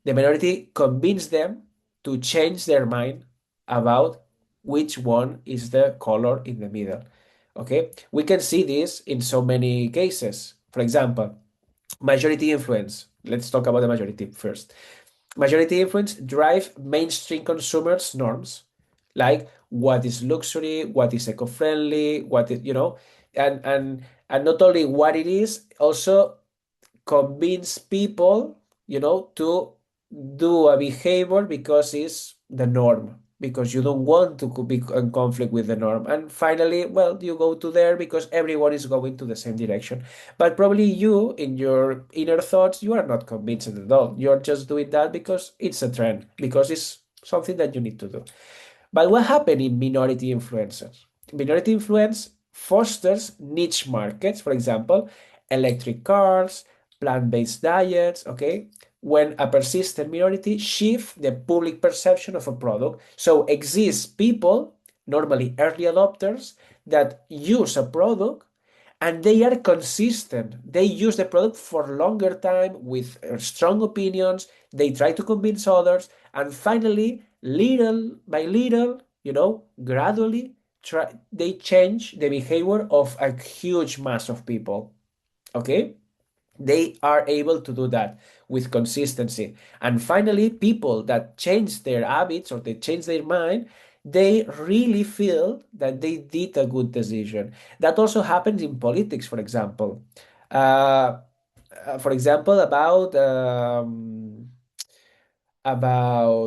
The minority convinced them to change their mind about which one is the color in the middle. Okay? We can see this in so many cases. For example, majority influence. Let's talk about the majority first. Majority influence drive mainstream consumers' norms, like what is luxury, what is eco-friendly, and not only what it is, also convince people, to do a behavior because it's the norm, because you don't want to be in conflict with the norm. And finally, well, you go to there because everyone is going to the same direction. But probably you, in your inner thoughts, you are not convinced at all. You're just doing that because it's a trend, because it's something that you need to do. But what happened in minority influencers? Minority influence fosters niche markets, for example, electric cars, plant-based diets, okay? When a persistent minority shift the public perception of a product. So exist people, normally early adopters, that use a product and they are consistent. They use the product for longer time with strong opinions. They try to convince others, and finally, little by little, gradually, they change the behavior of a huge mass of people. Okay? They are able to do that with consistency. And finally, people that change their habits or they change their mind, they really feel that they did a good decision. That also happens in politics, for example. Uh, for example, about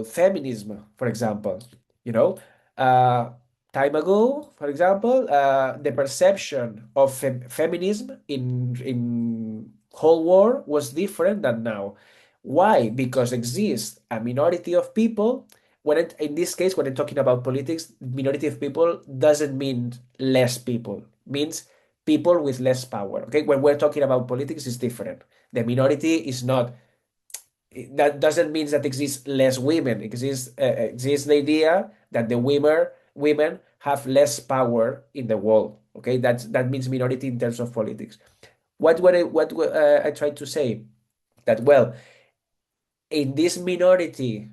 feminism, for example. You know, uh, Time ago, for example, the perception of feminism in whole world was different than now. Why? Because exists a minority of people. In this case, when I'm talking about politics, minority of people doesn't mean less people, means people with less power. Okay, when we're talking about politics, it's different. The minority is not, that doesn't mean that exists less women. Exists the idea that the women have less power in the world. Okay, that means minority in terms of politics. What I tried to say, that, well, in this minority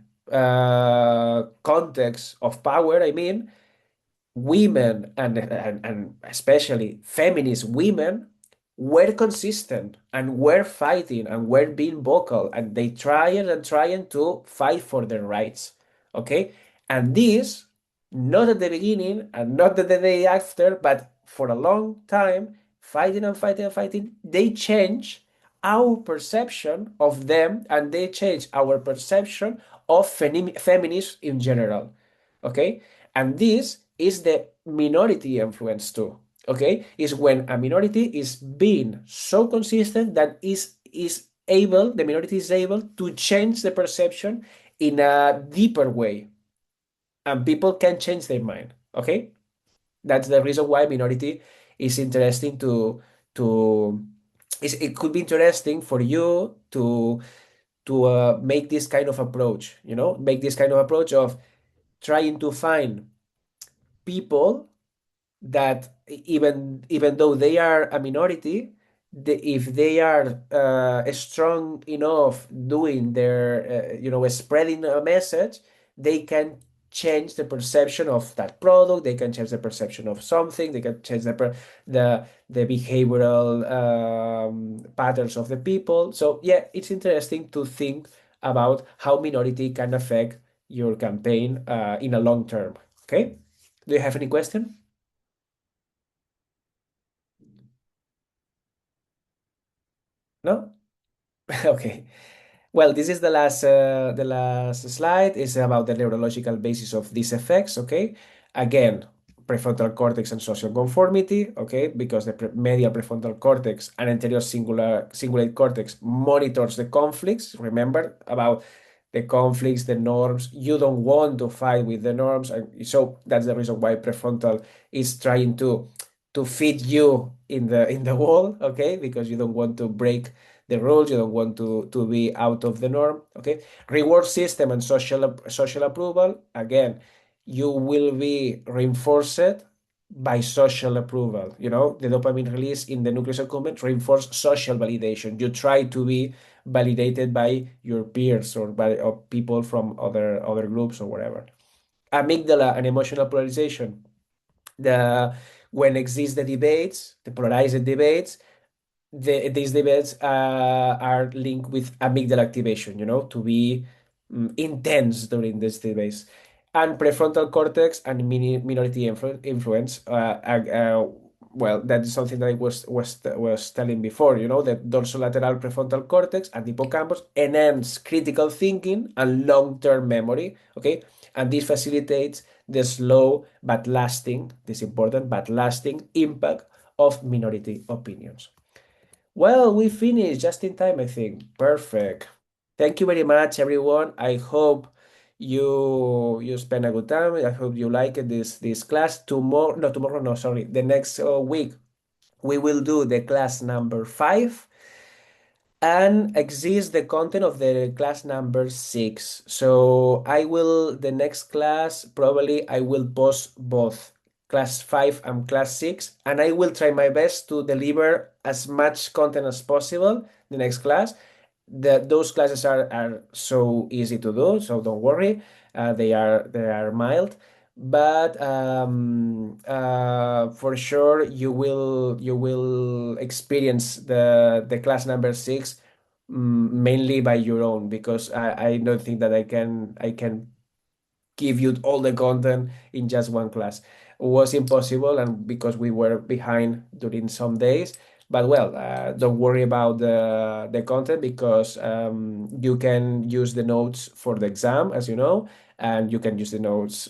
context of power, I mean, women and especially feminist women were consistent and were fighting and were being vocal, and they trying to fight for their rights. Okay, and this, not at the beginning and not at the day after, but for a long time, fighting and fighting and fighting, they change our perception of them, and they change our perception of feminism in general. Okay, and this is the minority influence too. Okay, is when a minority is being so consistent that the minority is able to change the perception in a deeper way, and people can change their mind. Okay, that's the reason why minority is interesting to it could be interesting for you to make this kind of approach, make this kind of approach of trying to find people that even though they are a minority, if they are strong enough doing their spreading a message, they can change the perception of that product. They can change the perception of something. They can change the behavioral patterns of the people. So yeah, it's interesting to think about how minority can affect your campaign in a long term. Okay, do you have any question? No? Okay. Well, this is the last slide. Is about the neurological basis of these effects. Okay. Again, prefrontal cortex and social conformity. Okay, because the medial prefrontal cortex and anterior cingulate cortex monitors the conflicts. Remember about the conflicts, the norms. You don't want to fight with the norms, and so that's the reason why prefrontal is trying to fit you in the wall. Okay, because you don't want to break the rules, you don't want to be out of the norm. Okay, reward system and social approval. Again, you will be reinforced by social approval. The dopamine release in the nucleus accumbens reinforce social validation. You try to be validated by your peers or people from other groups or whatever. Amygdala and emotional polarization. When exist the polarized debates, these debates are linked with amygdala activation, to be intense during these debates. And prefrontal cortex and minority influence. Well, that is something that I was telling before. That dorsolateral prefrontal cortex and hippocampus enhance critical thinking and long-term memory. Okay, and this facilitates the slow but lasting, this important but lasting impact of minority opinions. Well, we finished just in time, I think. Perfect. Thank you very much, everyone. I hope you spend a good time. I hope you like it, this class. Tomorrow, no, sorry. The next week, we will do the class number 5 and exist the content of the class number 6. So the next class, probably I will post both class 5 and class 6, and I will try my best to deliver as much content as possible the next class. Those classes are so easy to do, so don't worry. They are mild, but for sure you will experience the class number 6 mainly by your own, because I don't think that I can give you all the content in just one class. It was impossible, and because we were behind during some days. But well, don't worry about the content, because you can use the notes for the exam, as you know, and you can use the notes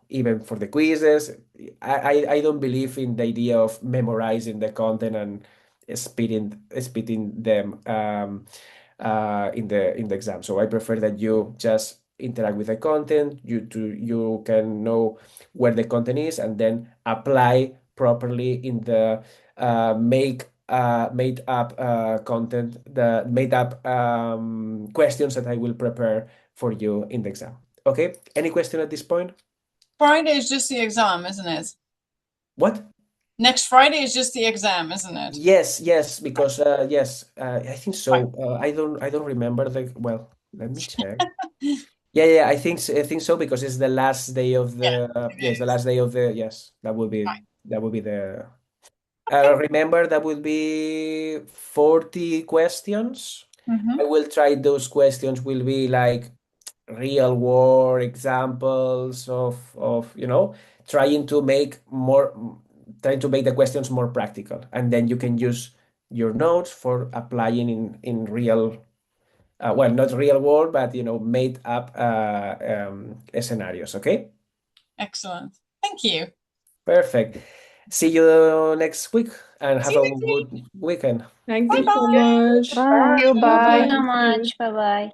even for the quizzes. I don't believe in the idea of memorizing the content and spitting them in the exam. So I prefer that you just interact with the content. You can know where the content is, and then apply properly in the made up content, the made up questions that I will prepare for you in the exam. Okay, any question at this point? Friday is just the exam, isn't it? What? Next Friday is just the exam, isn't it? Yes, because yes, I think so. I don't remember well, let me check. Yeah, I think so, because it's the last day of the yes, the last day of the yes. That would be the remember, that will be 40 questions. Mhm. I will try those questions will be like real world examples of trying to make the questions more practical, and then you can use your notes for applying in real well, not real world, but made up scenarios. Okay, Excellent. Thank you. perfect. See you next week, and See have you a next week. good weekend. Thank you so Bye-bye. much. Bye. Thank you Bye-bye. so Thank you. much. Bye bye.